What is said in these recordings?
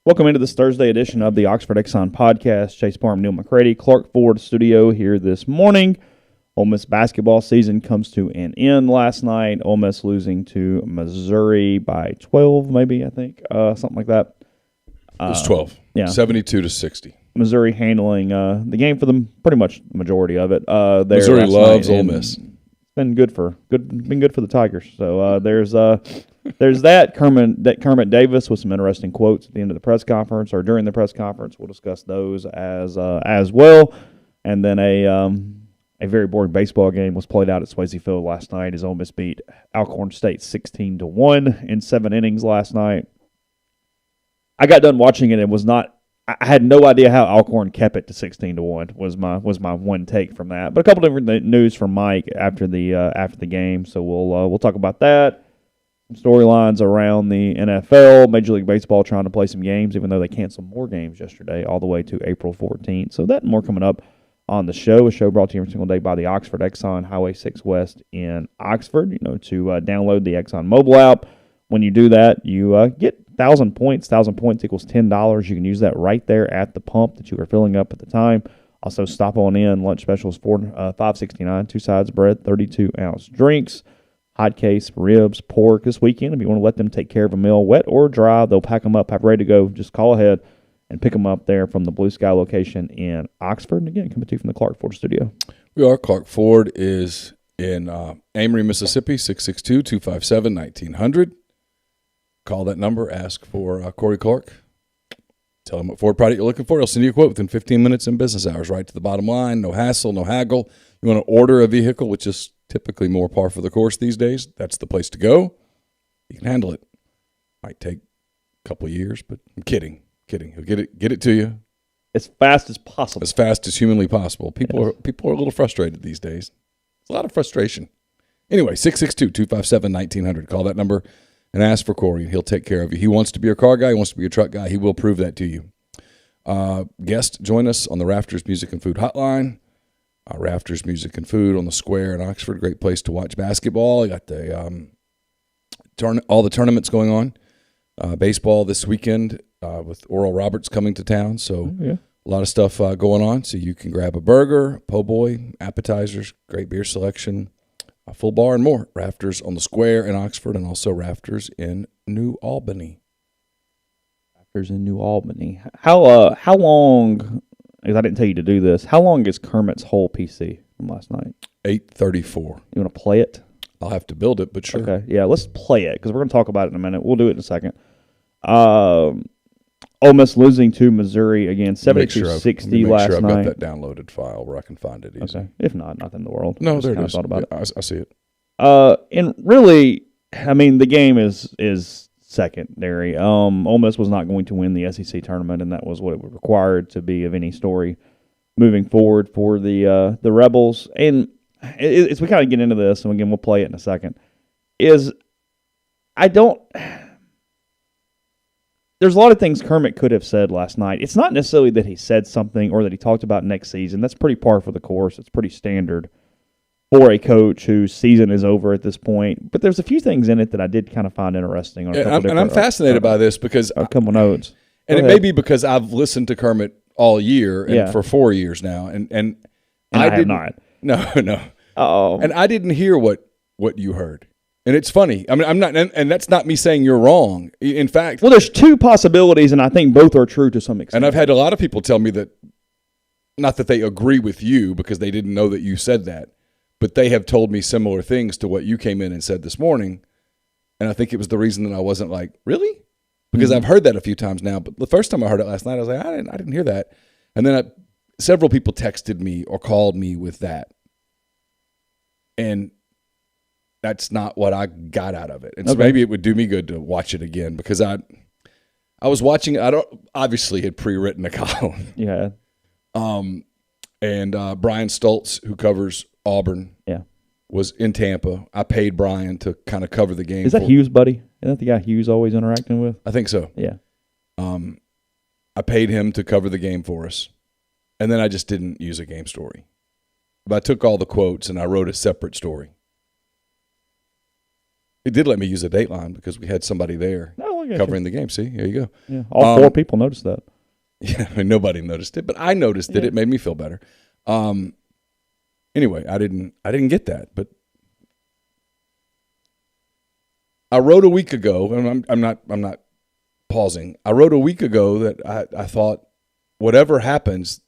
Welcome into this Thursday edition of the Oxford Exxon Podcast. Chase Parham, Neal, McCready, Clark Ford studio here this morning. Ole Miss basketball season comes to an end last night. Ole Miss losing to Missouri by 12, maybe, I think, something like that. It was 12, yeah. 72-60. Missouri handling the game for them, pretty much the majority of it. Missouri loves Ole Miss. Been good for the Tigers. So there's that Kermit Davis with some interesting quotes at the end of the press conference or during the press conference. We'll discuss those as well. And then a very boring baseball game was played out at Swayze Field last night as Ole Miss beat Alcorn State 16-1 in 7 innings last night. I got done watching it and was not. I had no idea how Alcorn kept it to 16-1. Was my one take from that. But a couple different news from Mike after the game, so we'll talk about that. Some storylines around the NFL, Major League Baseball trying to play some games, even though they canceled more games yesterday, all the way to April 14th. So that and more coming up on the show. A show brought to you every single day by the Oxford Exxon, Highway 6 West in Oxford. To download the Exxon mobile app. When you do that, you get 1,000 points. 1,000 points equals $10. You can use that right there at the pump that you are filling up at the time. Also, stop on in. Lunch specials for $5.69. 2 sides bread, 32-ounce drinks, hot case, ribs, pork this weekend. If you want to let them take care of a meal, wet or dry, they'll pack them up, have ready to go. Just call ahead and pick them up there from the Blue Sky location in Oxford. And again, coming to you from the Clark Ford studio. We are. Clark Ford is in Amory, Mississippi, 662-257-1900. Call that number, ask for Corey Clark. Tell him what Ford product you're looking for. He'll send you a quote within 15 minutes in business hours, right to the bottom line. No hassle, no haggle. You want to order a vehicle, which is typically more par for the course these days, that's the place to go. You can handle it. Might take a couple of years, but I'm kidding. He'll get it to you as fast as possible. As fast as humanly possible. People are a little frustrated these days. It's a lot of frustration. Anyway, 662-257-1900. Call that number and ask for Corey, and he'll take care of you. He wants to be your car guy. He wants to be your truck guy. He will prove that to you. Guest, join us on the Rafters Music and Food Hotline. Rafters Music and Food on the Square in Oxford. Great place to watch basketball. You got the all the tournaments going on. Baseball this weekend with Oral Roberts coming to town. So a lot of stuff going on. So you can grab a burger, po' boy, appetizers, great beer selection, a full bar, and more. Rafters on the Square in Oxford, and also Rafters in New Albany. Rafters in New Albany. How long, because I didn't tell you to do this, how long is Kermit's whole PC from last night? 8:34. You want to play it? I'll have to build it, but sure. Okay, yeah, let's play it, because we're going to talk about it in a minute. We'll do it in a second. Ole Miss losing to Missouri again, 72-60 last night. Make sure I've got that downloaded file where I can find it easy. Okay, if not, nothing in the world. No, there it is. Thought about it. I see it. And really, I mean, the game is secondary. Ole Miss was not going to win the SEC tournament, and that was what it would require to be of any story moving forward for the Rebels. And as we kind of get into this, and again, we'll play it in a second, there's a lot of things Kermit could have said last night. It's not necessarily that he said something or that he talked about next season. That's pretty par for the course. It's pretty standard for a coach whose season is over at this point. But there's a few things in it that I did kind of find interesting. And I'm fascinated by this because a couple notes. And it may be because I've listened to Kermit all year and for 4 years now, and I have not. No. Uh-oh. And I didn't hear what you heard. And it's funny. I mean, I'm not, and that's not me saying you're wrong. In fact, well, there's two possibilities, and I think both are true to some extent. And I've had a lot of people tell me that, not that they agree with you because they didn't know that you said that, but they have told me similar things to what you came in and said this morning. And I think it was the reason that I wasn't like, really? Because I've heard that a few times now. But the first time I heard it last night, I was like, I didn't hear that. And then several people texted me or called me with that. And that's not what I got out of it. And so maybe it would do me good to watch it again because I was watching. I obviously had pre-written a column. Yeah. And Brian Stoltz, who covers Auburn, was in Tampa. I paid Brian to kind of cover the game. Is that Hughes' buddy? Isn't that the guy Hughes always interacting with? I think so. Yeah. I paid him to cover the game for us, and then I just didn't use a game story. But I took all the quotes and I wrote a separate story. It did let me use a Dateline because we had somebody there. Oh, covering the game. See, there you go. Yeah, all 4 people noticed that. Yeah, I mean, nobody noticed it, but I noticed it. It made me feel better. Anyway, I didn't get that, but I wrote a week ago, and I'm not pausing. I wrote a week ago that I thought whatever happens,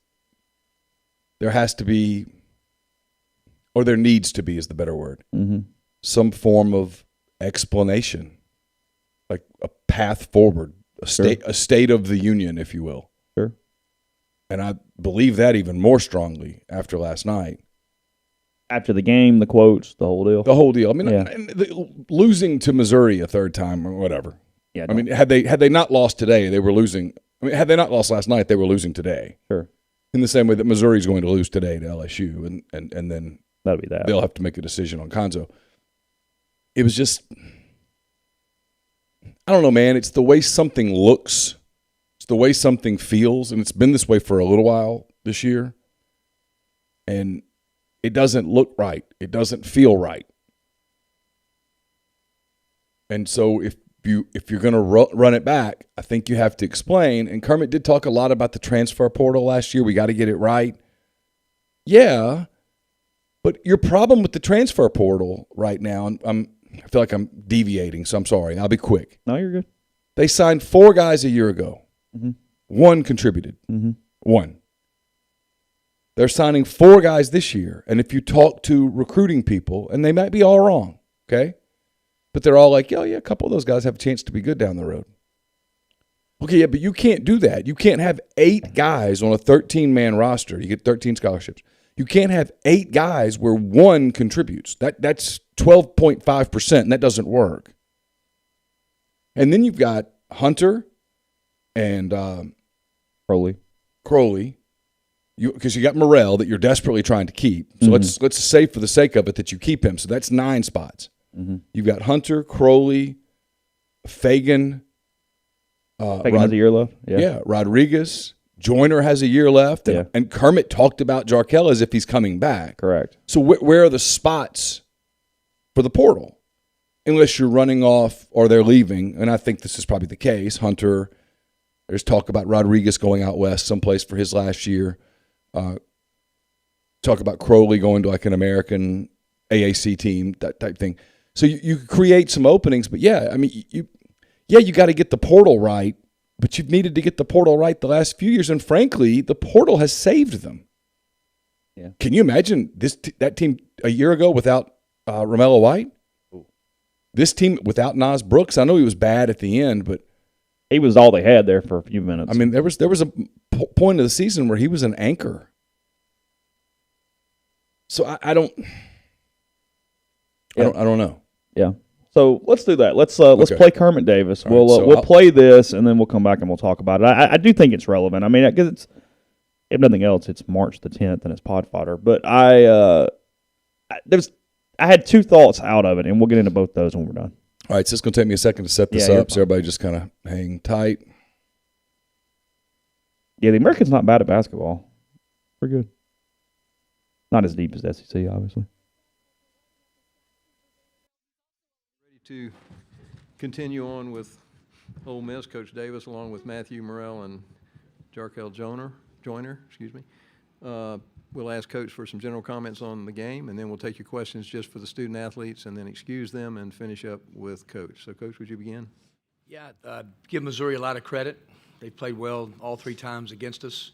there has to be, or there needs to be is the better word, some form of explanation, like a path forward, a state of the union, if you will. Sure. And I believe that even more strongly after last night. After the game, the quotes, the whole deal. The whole deal. I mean, losing to Missouri a third time or whatever. Yeah. I mean, had they not lost today, they were losing. I mean, had they not lost last night, they were losing today. Sure. In the same way that Missouri's going to lose today to LSU, and then that'll be that. They'll have to make a decision on Konzo. It was just, I don't know, man. It's the way something looks. It's the way something feels, and it's been this way for a little while this year. And it doesn't look right. It doesn't feel right. And so if you're going to run it back, I think you have to explain. And Kermit did talk a lot about the transfer portal last year. We got to get it right. Yeah, but your problem with the transfer portal right now, and I feel like I'm deviating, so I'm sorry. I'll be quick. No, you're good. They signed 4 guys a year ago. 1 contributed. 1. They're signing 4 guys this year. And if you talk to recruiting people, and they might be all wrong, okay? But they're all like, yeah, a couple of those guys have a chance to be good down the road. Okay, yeah, but you can't do that. You can't have 8 guys on a 13-man roster. You get 13 scholarships. You can't have 8 guys where 1 contributes. That's 12.5%, and that doesn't work. And then you've got Hunter and Crowley. Because you got Morrell that you're desperately trying to keep. So let's say for the sake of it that you keep him. So that's 9 spots. You've got Hunter, Crowley, Fagan. Fagan has a year left. Yeah, Rodriguez. Joyner has a year left. And Kermit talked about Jarkel as if he's coming back. Correct. So where are the spots for the portal? Unless you're running off or they're leaving, and I think this is probably the case. Hunter, there's talk about Rodriguez going out west someplace for his last year. Talk about Crowley going to like an American AAC team, that type thing. So you create some openings, but I mean, you got to get the portal right, but you've needed to get the portal right the last few years, and frankly, the portal has saved them. Yeah. Can you imagine that team a year ago without Romello White? Ooh. This team without Nas Brooks? I know he was bad at the end, but he was all they had there for a few minutes. I mean, there was a point of the season where he was an anchor. So I don't know. Yeah. So let's do that. Let's play Kermit Davis. We'll play this, and then we'll come back and we'll talk about it. I do think it's relevant. I mean, because it's, if nothing else, it's March the 10th and it's pod fodder. But I had 2 thoughts out of it, and we'll get into both those when we're done. All right, so it's going to take me a second to set this up, so everybody just kind of hang tight. Yeah, the American's not bad at basketball. We're good. Not as deep as the SEC, obviously. Ready to continue on with Ole Miss, Coach Davis, along with Matthew Morrell and Jarkel Joyner. We'll ask Coach for some general comments on the game, and then we'll take your questions just for the student-athletes and then excuse them and finish up with Coach. So, Coach, would you begin? Yeah, give Missouri a lot of credit. They played well all 3 times against us.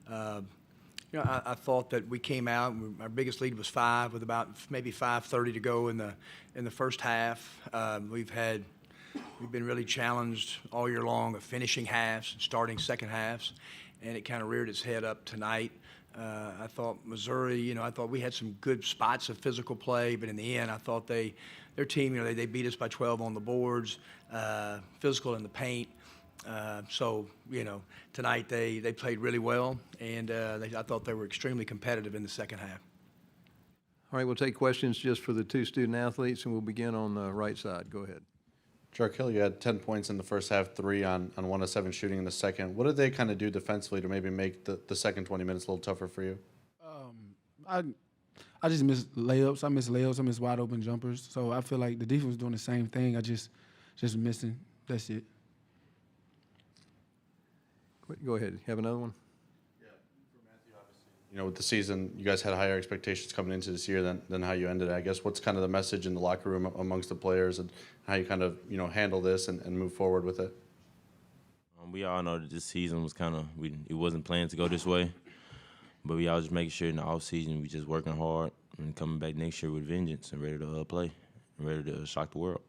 I thought that we came out. Our biggest lead was 5 with about maybe 5:30 to go in the first half. We've been really challenged all year long of finishing halves, starting second halves, and it kind of reared its head up tonight. I thought Missouri, I thought we had some good spots of physical play, but in the end, I thought their team, they beat us by 12 on the boards, physical in the paint. So tonight they played really well, and I thought they were extremely competitive in the second half. All right, we'll take questions just for the 2 student-athletes, and we'll begin on the right side. Go ahead. Jarkel, you had 10 points in the first half, 3 on 1 of 7 shooting in the second. What did they kind of do defensively to maybe make the second 20 minutes a little tougher for you? I just miss layups. I miss wide open jumpers. So I feel like the defense was doing the same thing. I just missing. That's it. Go ahead. Have another one? You know, with the season, you guys had higher expectations coming into this year than how you ended it. I guess what's kind of the message in the locker room amongst the players and how you kind of, you know, handle this and move forward with it? We all know that this season was it wasn't planned to go this way, but we all just making sure in the off season we just working hard and coming back next year with vengeance and ready to play and ready to shock the world.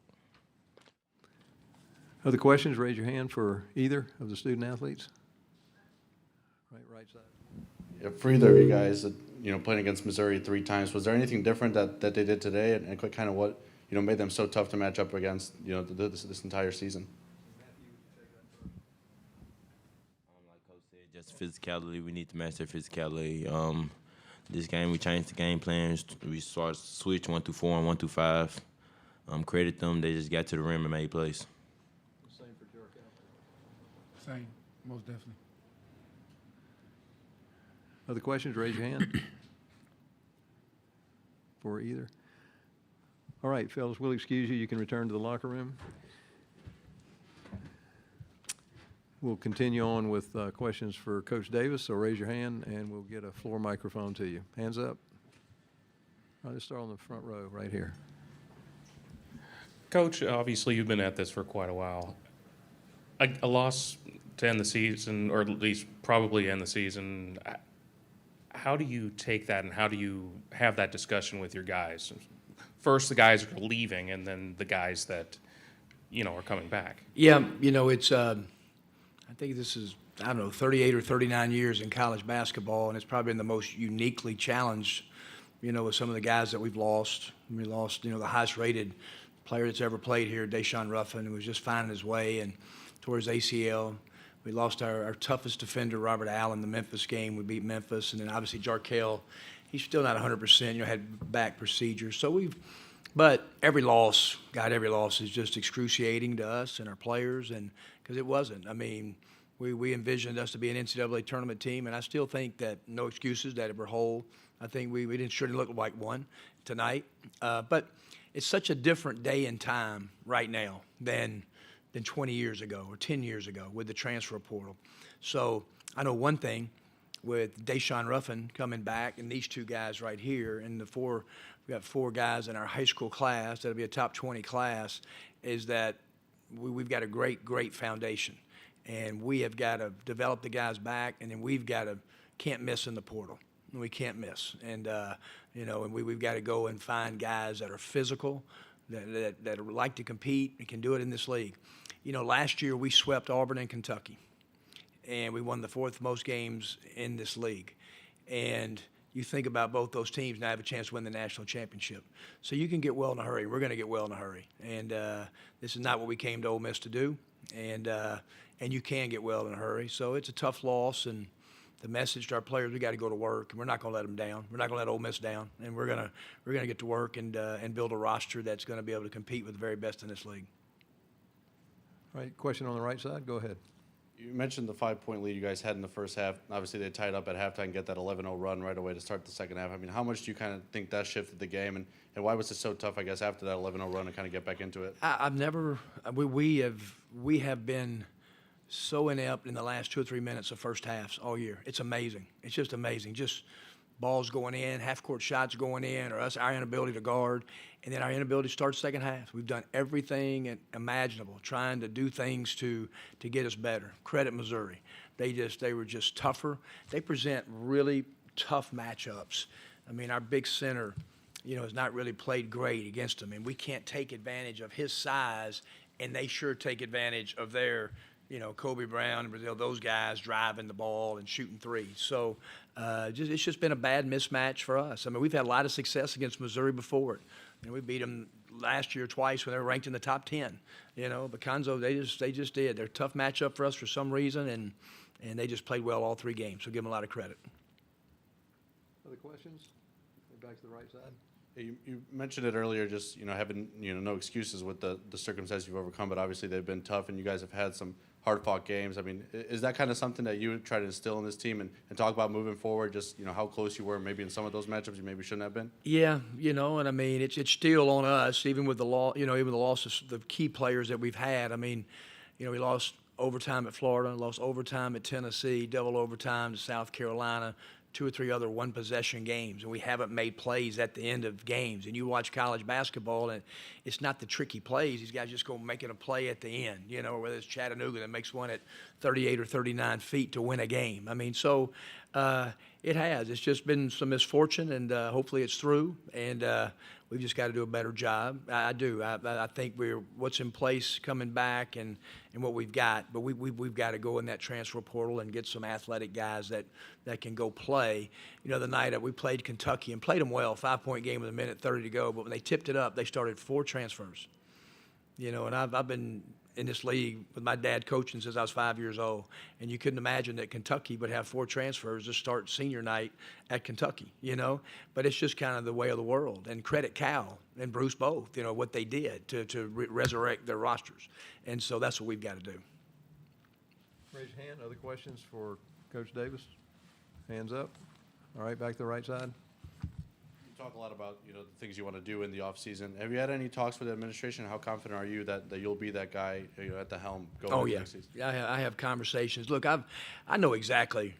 Other questions? Raise your hand for either of the student athletes. Right side. Yeah, for either of you guys, you know, playing against Missouri 3 times, was there anything different that they did today, and kind of what, you know, made them so tough to match up against, you know, this entire season? Like Coach said, just physicality. We need to match their physicality. This game, we changed the game plans. We started switch 1 through 4 and 1 through 5. Credit them. They just got to the rim and made plays. Same for Jarkel. Same, most definitely. Other questions? Raise your hand. For either. All right, fellas, we'll excuse you. You can return to the locker room. We'll continue on with questions for Coach Davis, so raise your hand, and we'll get a floor microphone to you. Hands up. All right, let's start on the front row right here. Coach, obviously you've been at this for quite a while. A loss to end the season, or at least probably end the season, how do you take that and how do you have that discussion with your guys? First, the guys are leaving, and then the guys that, you know, are coming back. Yeah, you know, it's, I think this is, I don't know, 38 or 39 years in college basketball, and it's probably been the most uniquely challenged, you know, with some of the guys that we've lost. We lost, you know, the highest rated player that's ever played here, Deshaun Ruffin, who was just finding his way and tore his ACL. We lost our toughest defender, Robert Allen, the Memphis game. We beat Memphis. And then obviously Jarkel, he's still not 100%, you know, had back procedures. So but every loss is just excruciating to us and our players, and because it wasn't. I mean, we envisioned us to be an NCAA tournament team, and I still think that no excuses, that we're whole. I think we shouldn't look like one tonight. But it's such a different day and time right now than 20 years ago or 10 years ago with the transfer portal. So I know one thing with Deshaun Ruffin coming back and these 2 guys right here and we got 4 guys in our high school class that'll be a top 20 class, is that we've got a great foundation. And we have got to develop the guys back, and then can't miss in the portal. We can't miss. And, you know, and we've got to go and find guys that are physical, that like to compete and can do it in this league. You know, last year we swept Auburn and Kentucky, and we won the 4th most games in this league. And you think about both those teams now have a chance to win the national championship. So you can get well in a hurry. We're going to get well in a hurry. And this is not what we came to Ole Miss to do. And you can get well in a hurry. So it's a tough loss, and the message to our players, we got to go to work, and we're not going to let them down. We're not going to let Ole Miss down, and we're going to get to work and build a roster that's going to be able to compete with the very best in this league. All right, question on the right side. Go ahead. You mentioned the 5-point lead you guys had in the first half. Obviously, they tied up at halftime and get that 11-0 run right away to start the second half. I mean, how much do you kind of think that shifted the game, and why was it so tough, I guess, after that 11-0 run to kind of get back into it? We have been so inept in the last 2 or 3 minutes of first halves all year. It's amazing. It's just amazing. Just balls going in, half-court shots going in, or our inability to guard, and then our inability to start second half. We've done everything imaginable, trying to do things to get us better. Credit Missouri. They were just tougher. They present really tough matchups. I mean, our big center, you know, has not really played great against them, and we can't take advantage of his size, and they sure take advantage of their, you know, Kobe Brown and Brazil, those guys driving the ball and shooting threes. So it's just been a bad mismatch for us. I mean, we've had a lot of success against Missouri before. You know, we beat them last year twice when they were ranked in the top 10. You know, but Conzo, they just did. They're a tough matchup for us for some reason, and they just played well all 3 games. So give them a lot of credit. Other questions? Back to the right side. You mentioned it earlier, just, you know, having, you know, no excuses with the circumstances you've overcome, but obviously they've been tough, and you guys have had some hard-fought games. I mean, is that kind of something that you would try to instill in this team and talk about moving forward, just, you know, how close you were maybe in some of those matchups you maybe shouldn't have been? Yeah, you know, and I mean, it's still on us, even with the loss of the key players that we've had. I mean, you know, we lost overtime at Florida, lost overtime at Tennessee, double overtime to South Carolina, 2 or 3 other one-possession games, and we haven't made plays at the end of games. And you watch college basketball, and it's not the tricky plays. These guys just go making a play at the end, whether it's Chattanooga that makes one at 38 or 39 feet to win a game. I mean, so it has. It's just been some misfortune, and hopefully it's through, and we've just got to do a better job. I do. I think what's in place coming back and what we've got, but we've got to go in that transfer portal and get some athletic guys that can go play. The night that we played Kentucky and played them well, 5-point game with 1:30 to go, but when they tipped it up, they started 4 transfers. And I've been in this league with my dad coaching since I was 5 years old, and you couldn't imagine that Kentucky would have 4 transfers to start senior night at Kentucky, But it's just kind of the way of the world. And credit Cal and Bruce both, what they did to resurrect their rosters. And so that's what we've got to do. Raise your hand. Other questions for Coach Davis? Hands up. All right, back to the right side. You talk a lot about the things you want to do in the offseason. Have you had any talks with the administration? How confident are you that you'll be that guy at the helm going into next season? Yeah, I have conversations. Look, I know exactly.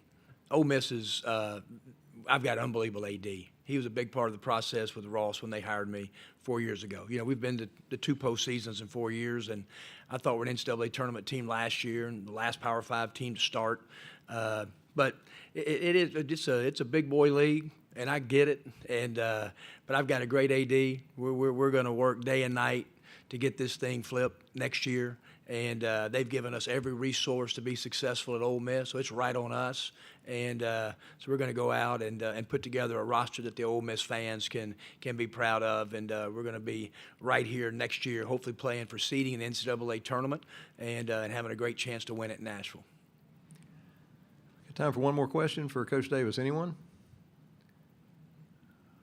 Ole Miss is. I've got an unbelievable AD. He was a big part of the process with Ross when they hired me 4 years ago. We've been to the 2 postseasons in 4 years, and I thought we're an NCAA tournament team last year and the last Power 5 team to start. But it's a big boy league, and I get it. And but I've got a great AD. We're going to work day and night to get this thing flipped next year. And they've given us every resource to be successful at Ole Miss, so it's right on us. And so we're going to go out and put together a roster that the Ole Miss fans can be proud of. And we're going to be right here next year, hopefully playing for seeding in the NCAA tournament and having a great chance to win it in Nashville. Time for one more question for Coach Davis. Anyone?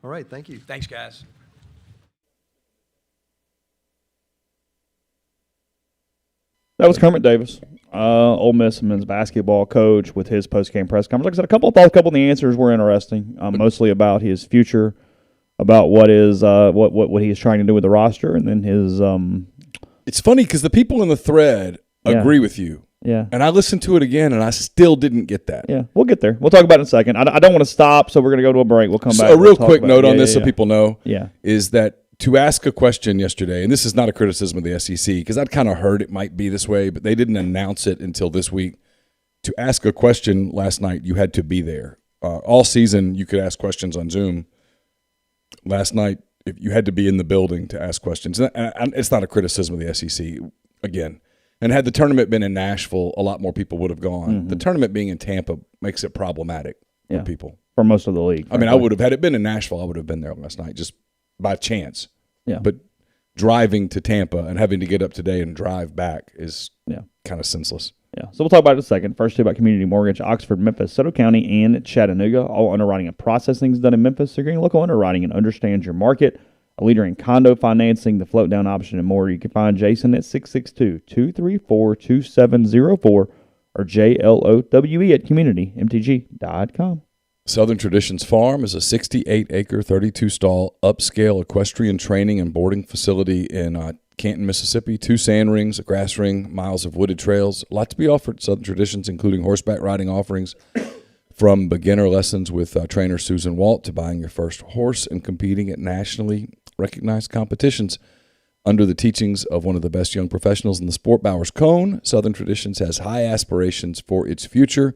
All right, thank you. Thanks, guys. That was Kermit Davis, Ole Miss men's basketball coach, with his post-game press conference. Like I said, a couple of the answers were interesting, mostly about his future, about what he is trying to do with the roster, and then his. It's funny because the people in the thread agree with you. Yeah. And I listened to it again, and I still didn't get that. Yeah, we'll get there. We'll talk about it in a second. I don't want to stop, so we're going to go to a break. We'll come back. A real quick note on this so people know is that to ask a question yesterday, and this is not a criticism of the SEC, because I'd kind of heard it might be this way, but they didn't announce it until this week. To ask a question last night, you had to be there. All season, you could ask questions on Zoom. Last night, you had to be in the building to ask questions. And it's not a criticism of the SEC, again. And had the tournament been in Nashville, a lot more people would have gone. Mm-hmm. The tournament being in Tampa makes it problematic for people. For most of the league. I mean, I would have, had it been in Nashville, I would have been there last night just by chance. Yeah. But driving to Tampa and having to get up today and drive back is kind of senseless. Yeah. So we'll talk about it in a second. First, about Community Mortgage, Oxford, Memphis, Soto County, and Chattanooga. All underwriting and processing is done in Memphis. So you're getting local underwriting and understands your market. A leader in condo financing, the float down option, and more. You can find Jason at 662-234-2704 or JLOWE at communitymtg.com. Southern Traditions Farm is a 68-acre, 32-stall upscale equestrian training and boarding facility in Canton, Mississippi. 2 sand rings, a grass ring, miles of wooded trails. A lot to be offered at Southern Traditions, including horseback riding offerings, from beginner lessons with trainer Susan Walt to buying your first horse and competing at nationally recognized competitions under the teachings of one of the best young professionals in the sport, Bowers Cone. Southern Traditions has high aspirations for its future.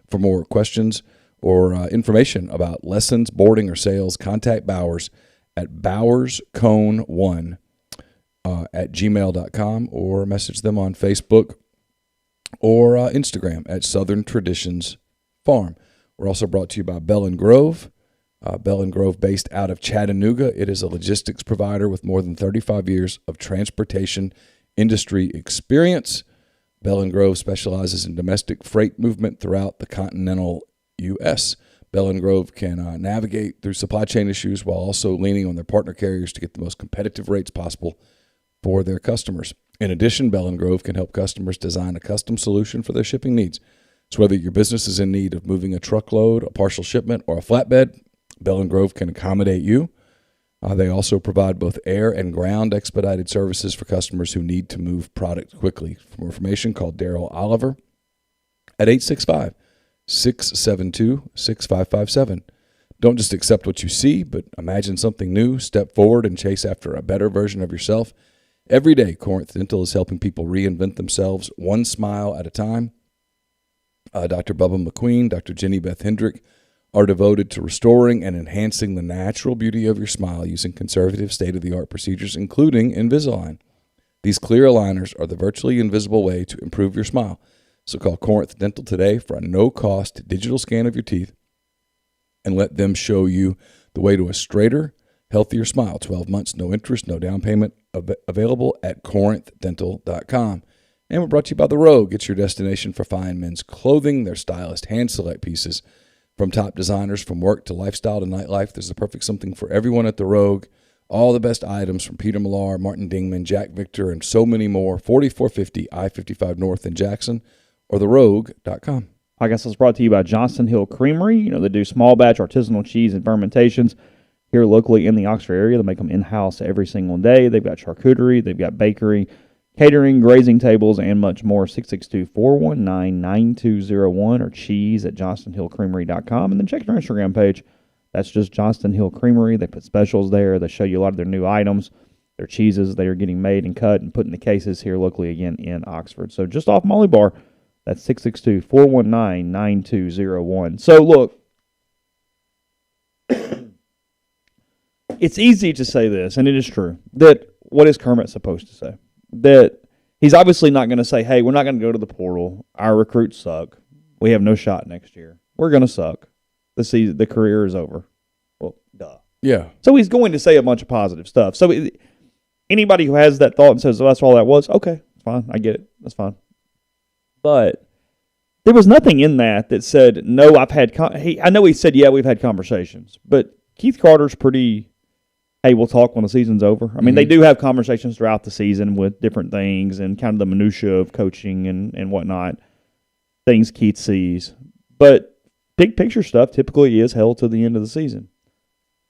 For more questions or information about lessons, boarding, or sales, contact Bowers at bowerscone1 at gmail.com or message them on Facebook or Instagram at Southern Traditions Farm. We're also brought to you by Bell & Grove. Bell & Grove, based out of Chattanooga. It is a logistics provider with more than 35 years of transportation industry experience. Bell & Grove specializes in domestic freight movement throughout the continental U.S. Bell & Grove can navigate through supply chain issues while also leaning on their partner carriers to get the most competitive rates possible for their customers. In addition, Bell & Grove can help customers design a custom solution for their shipping needs. So whether your business is in need of moving a truckload, a partial shipment, or a flatbed, Bell & Grove can accommodate you. They also provide both air and ground expedited services for customers who need to move product quickly. For more information, call Daryl Oliver at 865-672-6557. Don't just accept what you see, but imagine something new, step forward, and chase after a better version of yourself. Every day, Corinth Dental is helping people reinvent themselves one smile at a time. Dr. Bubba McQueen, Dr. Jenny Beth Hendrick are devoted to restoring and enhancing the natural beauty of your smile using conservative state-of-the-art procedures, including Invisalign. These clear aligners are the virtually invisible way to improve your smile. So call Corinth Dental today for a no-cost digital scan of your teeth and let them show you the way to a straighter, healthier smile. 12 months, no interest, no down payment, available at corinthdental.com. And we're brought to you by The Rogue. It's your destination for fine men's clothing, their stylist hand-select pieces from top designers, from work to lifestyle to nightlife. There's the perfect something for everyone at The Rogue. All the best items from Peter Millar, Martin Dingman, Jack Victor, and so many more. 4450 I-55 North in Jackson or therogue.com. I guess it's brought to you by Johnston Hill Creamery. You know, they do small batch artisanal cheese and fermentations here locally in the Oxford area. They make them in-house every single day. They've got charcuterie, they've got bakery, catering, grazing tables, and much more. 662-419-9201 or cheese at johnstonhillcreamery.com. And then check their Instagram page. That's just Johnston Hill Creamery. They put specials there. They show you a lot of their new items, their cheeses that are getting made and cut and put in the cases here locally again in Oxford. So just off Molly Bar, that's 662-419-9201. So look, it's easy to say this, and it is true, that what is Kermit supposed to say? That he's obviously not going to say, hey, we're not going to go to the portal. Our recruits suck. We have no shot next year. We're going to suck. The career is over. Well, duh. Yeah. So he's going to say a bunch of positive stuff. So anybody who has that thought and says, oh, that's all that was, okay, fine. I get it. That's fine. But there was nothing in that said, no, I've had I know he said, yeah, we've had conversations. But Keith Carter's pretty, hey, we'll talk when the season's over. I mean, they do have conversations throughout the season with different things and kind of the minutia of coaching and whatnot, things Keith sees. But big picture stuff typically is held to the end of the season.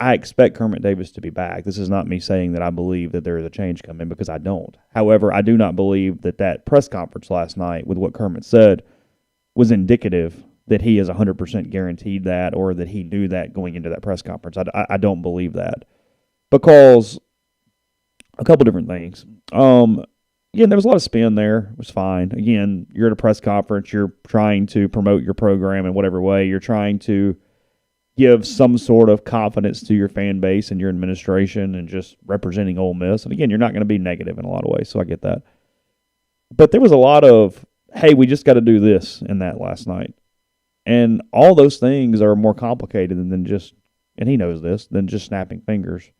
I expect Kermit Davis to be back. This is not me saying that I believe that there is a change coming, because I don't. However, I do not believe that press conference last night with what Kermit said was indicative that he is 100% guaranteed that, or that he knew that going into that press conference. I don't believe that, because a couple different things. Again, there was a lot of spin there. It was fine. Again, you're at a press conference. You're trying to promote your program in whatever way. You're trying to give some sort of confidence to your fan base and your administration and just representing Ole Miss. And again, you're not going to be negative in a lot of ways, so I get that. But there was a lot of, hey, we just got to do this in that last night. And all those things are more complicated than just, and he knows this, than just snapping fingers.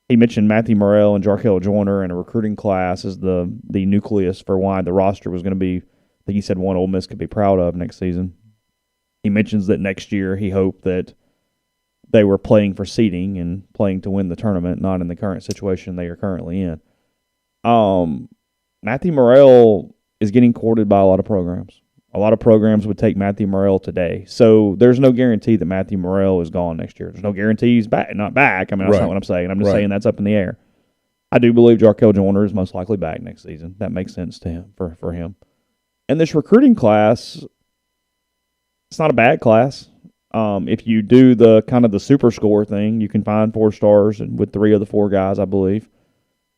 He mentioned Matthew Morrell and Jarkel Joyner and a recruiting class as the nucleus for why the roster was going to be, I think he said, one Ole Miss could be proud of next season. He mentions that next year he hoped that they were playing for seeding and playing to win the tournament, not in the current situation they are currently in. Matthew Morrell is getting courted by a lot of programs. A lot of programs would take Matthew Morrell today. So there's no guarantee that Matthew Morrell is gone next year. There's no guarantee he's back, not back. I mean, that's not what I'm saying. I'm just saying that's up in the air. I do believe Jarkel Joyner is most likely back next season. That makes sense to him, for him. And this recruiting class, it's not a bad class. If you do the kind of the super score thing, you can find 4 stars and with 3 of the 4 guys, I believe.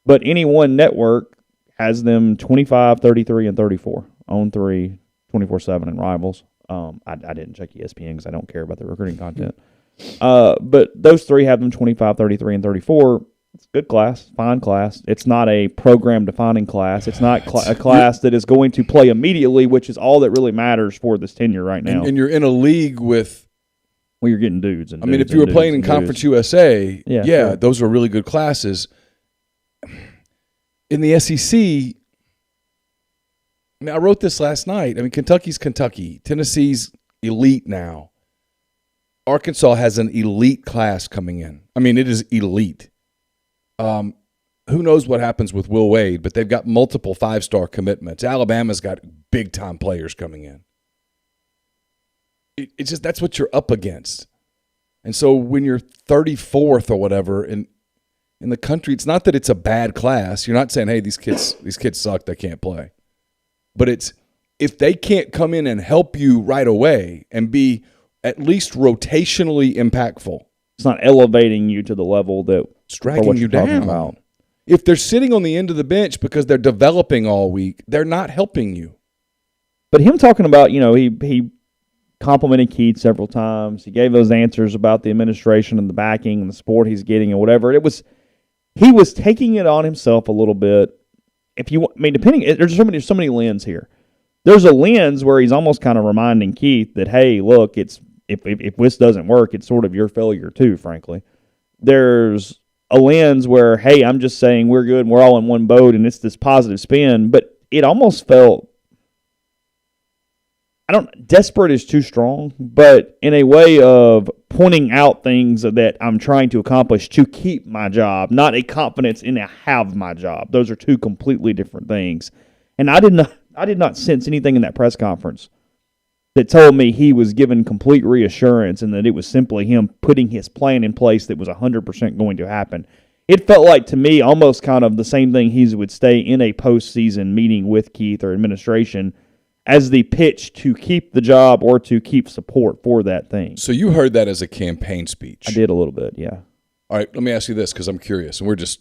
But any one network has them 25, 33, and 34 on 3, 24/7 in Rivals. I didn't check ESPN because I don't care about the recruiting content. But those 3 have them 25, 33, and 34. It's a good class, fine class. It's not a program-defining class. It's not a class that is going to play immediately, which is all that really matters for this tenure right now. And you're in a league with, well, you're getting dudes. I mean, if you were playing in Conference USA, sure, those are really good classes. In the SEC, I mean, I wrote this last night. I mean, Kentucky's Kentucky. Tennessee's elite now. Arkansas has an elite class coming in. I mean, it is elite. Who knows what happens with Will Wade, but they've got multiple 5-star commitments. Alabama's got big-time players coming in. It's just that's what you're up against. And so when you're 34th or whatever, and in the country. It's not that it's a bad class. You're not saying, hey, these kids suck, they can't play. But it's if they can't come in and help you right away and be at least rotationally impactful. It's not elevating you to the level that it's dragging you down. About. If they're sitting on the end of the bench because they're developing all week, they're not helping you. But him talking about, he complimented Keith several times. He gave those answers about the administration and the backing and the support he's getting and whatever. He was taking it on himself a little bit. There's so many lenses here. There's a lens where he's almost kind of reminding Keith that, hey, look, if this doesn't work, it's sort of your failure too, frankly. There's a lens where, hey, I'm just saying we're good and we're all in one boat and it's this positive spin, but it almost felt, desperate is too strong, but in a way of pointing out things that I'm trying to accomplish to keep my job, not a confidence in a have my job. Those are two completely different things. And I did not sense anything in that press conference that told me he was given complete reassurance and that it was simply him putting his plan in place that was 100% going to happen. It felt like to me almost kind of the same thing he would say in a postseason meeting with Keith or administration as the pitch to keep the job or to keep support for that thing. So you heard that as a campaign speech? I did a little bit, yeah. All right, let me ask you this because I'm curious. And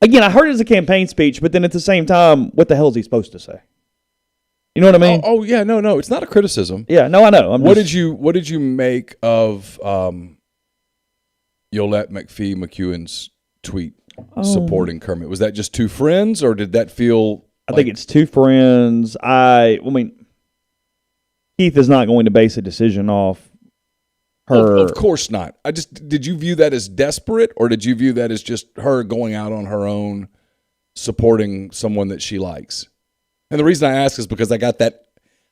Again, I heard it as a campaign speech, but then at the same time, what the hell is he supposed to say? You know what I mean? Oh yeah, no, it's not a criticism. Yeah, no, I know. What did you make of Yolette McKeown's tweet supporting Kermit? Was that just two friends, or did that feel? I think it's two friends. Keith is not going to base a decision off her. Of course not. Did you view that as desperate, or did you view that as just her going out on her own, supporting someone that she likes? And the reason I ask is because I got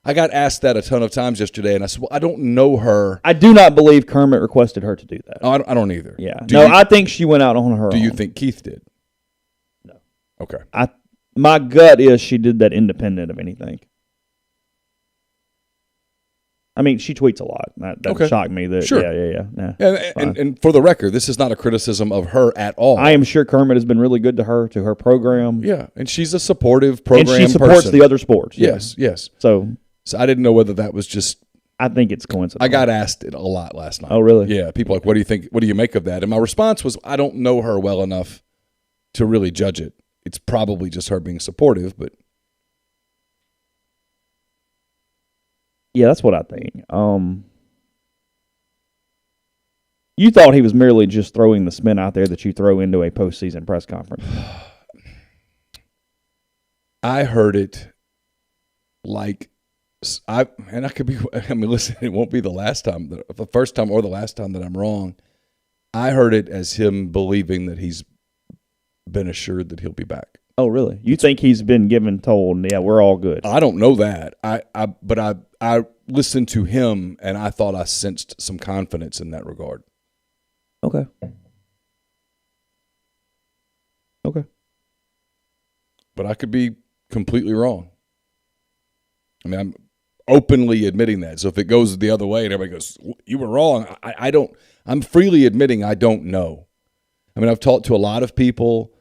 asked that a ton of times yesterday, and I said, well, I don't know her. I do not believe Kermit requested her to do that. No, I don't either. Yeah. I think she went out on her own. Do you think Keith did? No. Okay. My gut is she did that independent of anything. I mean, she tweets a lot. That shocked me. Sure. Yeah. And for the record, this is not a criticism of her at all. I am sure Kermit has been really good to her program. Yeah, and she's a supportive program person. And she supports the other sports. Yes. So I didn't know whether that was just... I think it's coincidental. I got asked it a lot last night. Oh, really? Yeah, people are like, what do you think? What do you make of that? And my response was, I don't know her well enough to really judge it. It's probably just her being supportive, but... Yeah, that's what I think. You thought he was merely just throwing the spin out there that you throw into a postseason press conference. I heard it like listen, it won't be the first time or the last time that I'm wrong. I heard it as him believing that he's been assured that he'll be back. Oh, really? You think he's been told, yeah, we're all good? I don't know that. But I listened to him, and I thought I sensed some confidence in that regard. Okay. But I could be completely wrong. I mean, I'm openly admitting that. So if it goes the other way and everybody goes, you were wrong, I'm freely admitting I don't know. I mean, I've talked to a lot of people.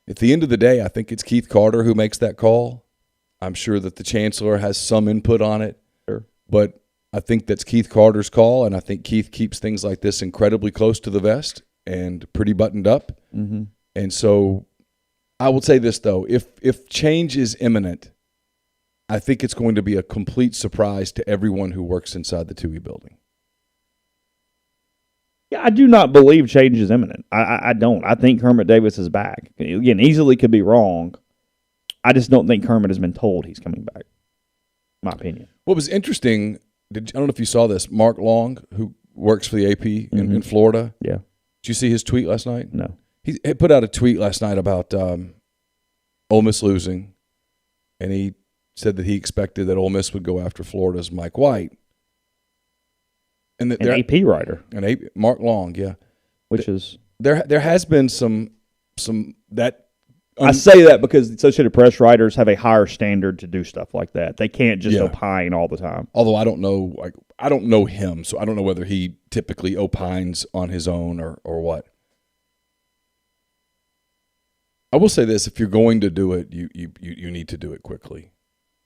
At the end of the day, I think it's Keith Carter who makes that call. I'm sure that the chancellor has some input on it. Sure. But I think that's Keith Carter's call, and I think Keith keeps things like this incredibly close to the vest and pretty buttoned up. Mm-hmm. And so I will say this, though. If change is imminent, I think it's going to be a complete surprise to everyone who works inside the TUI building. Yeah, I do not believe change is imminent. I don't. I think Kermit Davis is back. Again, easily could be wrong. I just don't think Kermit has been told he's coming back, in my opinion. What was interesting, I don't know if you saw this, Mark Long, who works for the AP in Florida. Yeah. Did you see his tweet last night? No. He put out a tweet last night about Ole Miss losing, and he said that he expected that Ole Miss would go after Florida's Mike White. And An AP writer. Mark Long, yeah. Which is... There has been some that... I say that because the Associated Press writers have a higher standard to do stuff like that. They can't just opine all the time. Although I don't know him, so I don't know whether he typically opines on his own or what. I will say this: if you're going to do it, you need to do it quickly.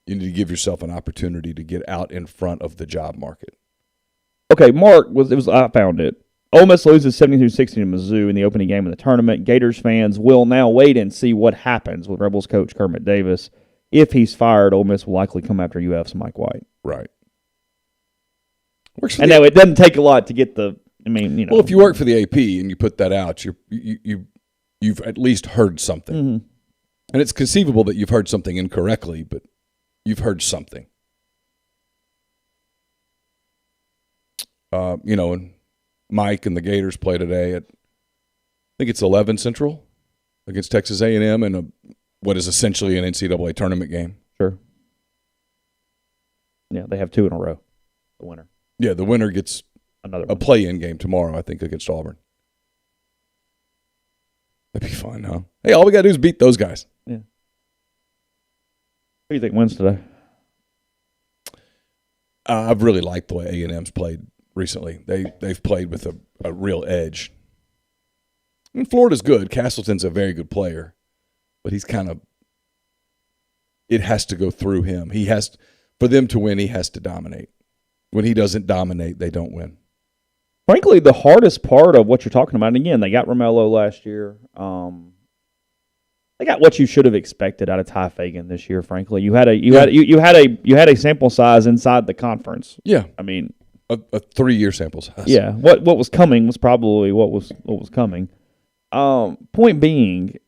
You need to give yourself an opportunity to get out in front of the job market. Okay, Mark I found it. Ole Miss loses 72-60 to Mizzou in the opening game of the tournament. Gators fans will now wait and see what happens with Rebels coach Kermit Davis. If he's fired, Ole Miss will likely come after UF's Mike White. Right. And now it doesn't take a lot to get the. I mean, you know. Well, if you work for the AP and you put that out, you've at least heard something, and it's conceivable that you've heard something incorrectly, but you've heard something. And Mike and the Gators play today at, I think it's 11 Central against Texas A&M in what is essentially an NCAA tournament game. Sure. Yeah, they have 2 in a row. The winner. Yeah, the winner gets a play-in game tomorrow, I think, against Auburn. That'd be fun, huh? Hey, all we got to do is beat those guys. Yeah. Who do you think wins today? I've really liked the way A&M's played recently. They've played with a real edge. And Florida's good. Castleton's a very good player, but he's kind of – it has to go through him. For them to win, he has to dominate. When he doesn't dominate, they don't win. Frankly, the hardest part of what you're talking about, and again, they got Romello last year. They got what you should have expected out of Ty Fagan this year. Frankly, you had a sample size inside the conference. Yeah, I mean, a 3-year sample size. Yeah, what was coming was probably what was coming. Point being,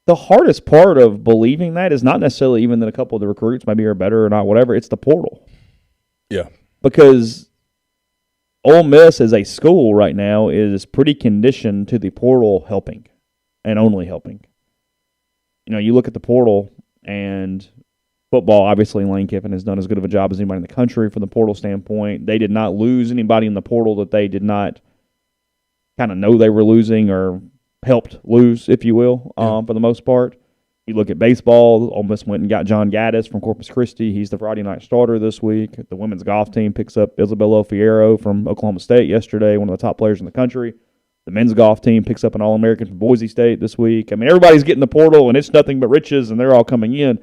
the hardest part of believing that is not necessarily even that a couple of the recruits maybe are better or not, whatever. It's the portal. Yeah, because Ole Miss as a school right now is pretty conditioned to the portal helping and only helping. You know, you look at the portal and football, obviously Lane Kiffin has done as good of a job as anybody in the country from the portal standpoint. They did not lose anybody in the portal that they did not kind of know they were losing or helped lose, if you will, for the most part. You look at baseball, Ole Miss went and got John Gaddis from Corpus Christi. He's the Friday night starter this week. The women's golf team picks up Isabella Fierro from Oklahoma State yesterday, one of the top players in the country. The men's golf team picks up an All-American from Boise State this week. I mean, everybody's getting the portal, and it's nothing but riches, and they're all coming in.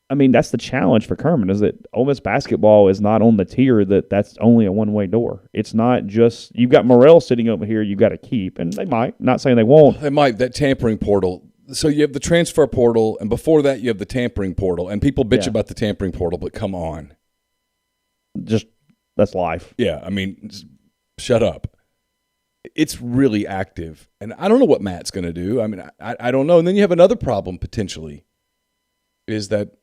I mean, that's the challenge for Kermit, is that Ole Miss basketball is not on the tier that's only a one-way door. It's not just – you've got Morrell sitting over here you've got to keep, and they might. Not saying they won't. They might. That tampering portal – so you have the transfer portal, and before that you have the tampering portal, and people bitch about the tampering portal, but come on. Just that's life. Yeah, I mean, shut up. It's really active, and I don't know what Matt's going to do. I mean, I don't know. And then you have another problem potentially is that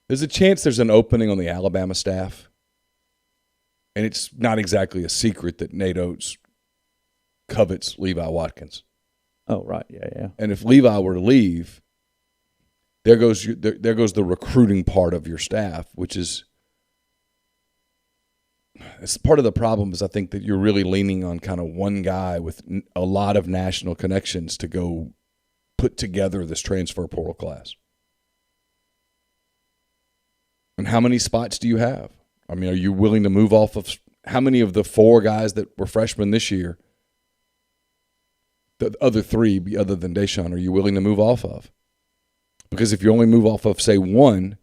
there's a chance there's an opening on the Alabama staff, and it's not exactly a secret that Nate Oates covets Levi Watkins. Oh, right, yeah. And if Levi were to leave, there goes the recruiting part of your staff, which is it's part of the problem is I think that you're really leaning on kind of one guy with a lot of national connections to go put together this transfer portal class. And how many spots do you have? I mean, are you willing to move off of how many of the 4 guys that were freshmen this year, the other 3, other than Deshaun, are you willing to move off of? Because if you only move off of, say, 1,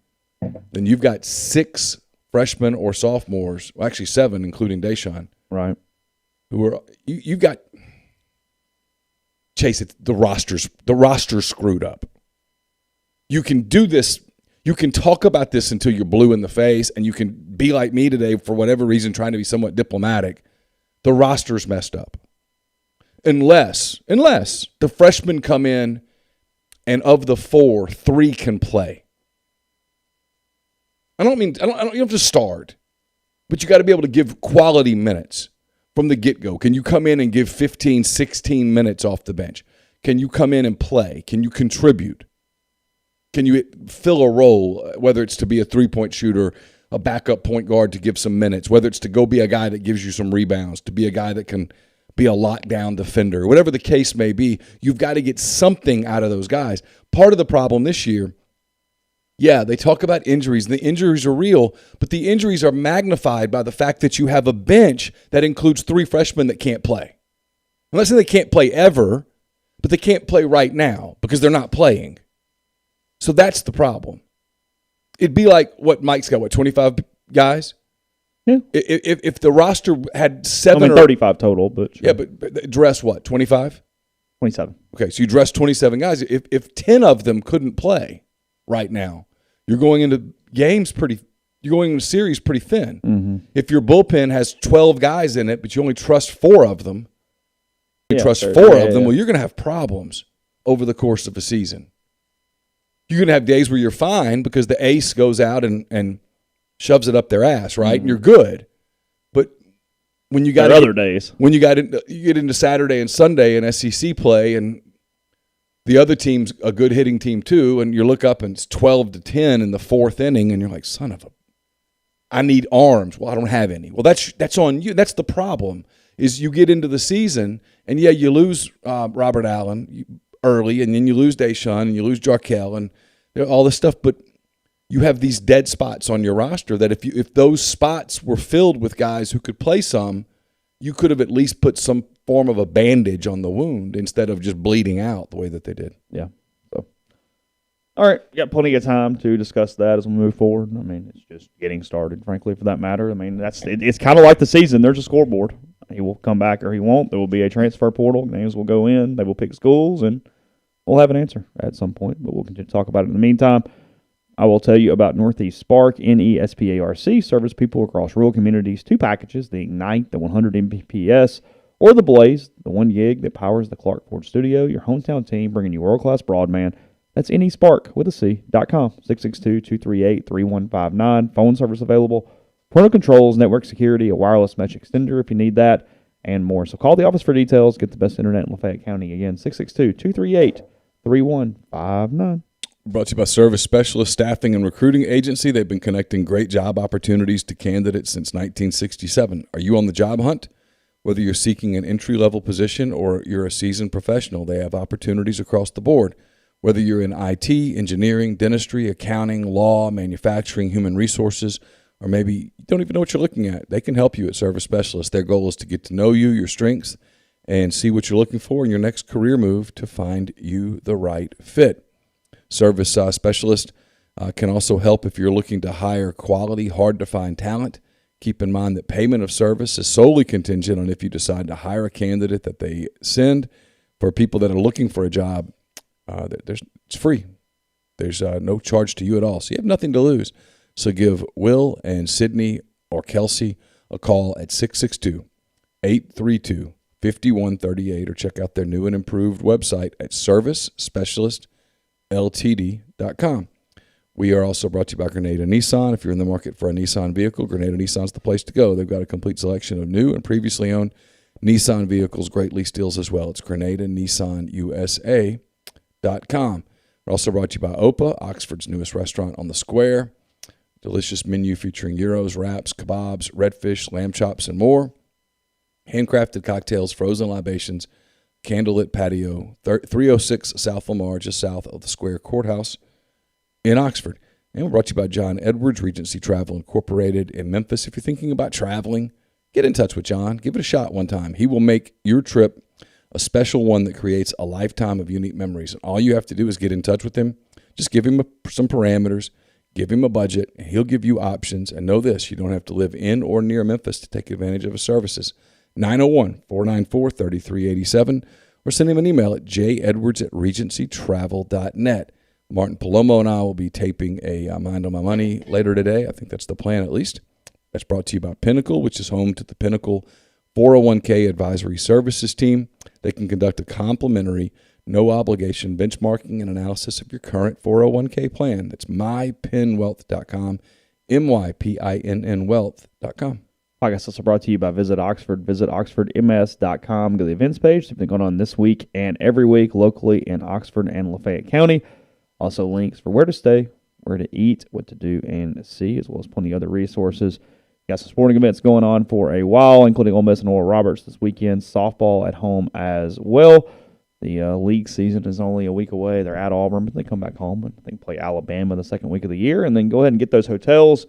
then you've got 6 freshmen or sophomores, well, actually 7, including Deshaun. Right. Who are you've got Chase, the roster's screwed up. You can do this, you can talk about this until you're blue in the face, and you can be like me today for whatever reason, trying to be somewhat diplomatic. The roster's messed up. Unless the freshmen come in and of the 4, 3 can play. You don't have to start, but you got to be able to give quality minutes from the get-go. Can you come in and give 15, 16 minutes off the bench? Can you come in and play? Can you contribute? Can you fill a role, whether it's to be a three-point shooter, a backup point guard to give some minutes, whether it's to go be a guy that gives you some rebounds, to be a guy that can be a lockdown defender, whatever the case may be, you've got to get something out of those guys. Part of the problem this year, they talk about injuries, and the injuries are real, but the injuries are magnified by the fact that you have a bench that includes 3 freshmen that can't play. I'm not saying they can't play ever, but they can't play right now because they're not playing. So that's the problem. It'd be like what Mike's got, 25 guys? Yeah. If the roster had 35 total, but sure. Yeah, but dress what, 25? 27. Okay, so you dress 27 guys. If 10 of them couldn't play right now, you're going into series pretty thin. Mm-hmm. If your bullpen has 12 guys in it, but you only trust 4 of them, well, you're going to have problems over the course of a season. You're going to have days where you're fine because the ace goes out and shoves it up their ass, right? Mm-hmm. And you're good. But when you got other days, when you get into Saturday and Sunday and SEC play, and the other team's a good hitting team too, and you look up and it's 12-10 in the 4th inning, and you're like, son of a, I need arms. Well, I don't have any. Well, that's on you. That's the problem. Is you get into the season and you lose Robert Allen early, and then you lose Deshaun and you lose Jarkel and all this stuff, but you have these dead spots on your roster that if those spots were filled with guys who could play some, you could have at least put some form of a bandage on the wound instead of just bleeding out the way that they did. Yeah. So, all right, got plenty of time to discuss that as we move forward. I mean, it's just getting started, frankly, for that matter. I mean, it's kind of like the season. There's a scoreboard. He will come back or he won't. There will be a transfer portal. Names will go in. They will pick schools, and we'll have an answer at some point, but we'll continue to talk about it in the meantime. I will tell you about Northeast Spark, NESPARC, service people across rural communities. 2 packages, the Ignite, the 100 Mbps, or the Blaze, the 1 gig that powers the Clark Ford Studio. Your hometown team bringing you world-class broadband. That's NESPARC with a C.com, 662-238-3159. Phone service available. Parental controls, network security, a wireless mesh extender if you need that, and more. So call the office for details. Get the best internet in Lafayette County. Again, 662-238-3159. Brought to you by Service Specialist Staffing and Recruiting Agency. They've been connecting great job opportunities to candidates since 1967. Are you on the job hunt? Whether you're seeking an entry-level position or you're a seasoned professional, they have opportunities across the board. Whether you're in IT, engineering, dentistry, accounting, law, manufacturing, human resources, or maybe you don't even know what you're looking at, they can help you at Service Specialist. Their goal is to get to know you, your strengths, and see what you're looking for in your next career move to find you the right fit. Service Specialist can also help if you're looking to hire quality, hard-to-find talent. Keep in mind that payment of service is solely contingent on if you decide to hire a candidate that they send. For people that are looking for a job, it's free. There's no charge to you at all, so you have nothing to lose. So give Will and Sydney or Kelsey a call at 662-832-5138 or check out their new and improved website at servicespecialistltd.com. We are also brought to you by Grenada Nissan. If you're in the market for a Nissan vehicle, Grenada Nissan's the place to go. They've got a complete selection of new and previously owned Nissan vehicles, great lease deals as well. It's GrenadaNissanUSA.com. We're also brought to you by Opa, Oxford's newest restaurant on the square. Delicious menu featuring gyros, wraps, kebabs, redfish, lamb chops, and more. Handcrafted cocktails, frozen libations, candlelit patio, 306 South Lamar, just south of the Square Courthouse in Oxford. And we're brought to you by John Edwards, Regency Travel Incorporated in Memphis. If you're thinking about traveling, get in touch with John. Give it a shot one time. He will make your trip a special one that creates a lifetime of unique memories. And all you have to do is get in touch with him. Just give him some parameters. Give him a budget, and he'll give you options. And know this, you don't have to live in or near Memphis to take advantage of his services. 901-494-3387, or send him an email at jedwards@regencytravel.net. Martin Palomo and I will be taping a Mind on My Money later today. I think that's the plan at least. That's brought to you by Pinnacle, which is home to the Pinnacle 401k Advisory Services team. They can conduct a complimentary, no-obligation benchmarking and analysis of your current 401k plan. That's mypinwealth.com, mypinn.wealth.com. Podcast also brought to you by Visit Oxford. Visit oxfordms.com. Go to the events page. Something going on this week and every week locally in Oxford and Lafayette County. Also links for where to stay, where to eat, what to do and see, as well as plenty of other resources. Got some sporting events going on for a while, including Ole Miss and Oral Roberts this weekend. Softball at home as well. The league season is only a week away. They're at Auburn, but they come back home and I think play Alabama the second week of the year. And then go ahead and get those hotels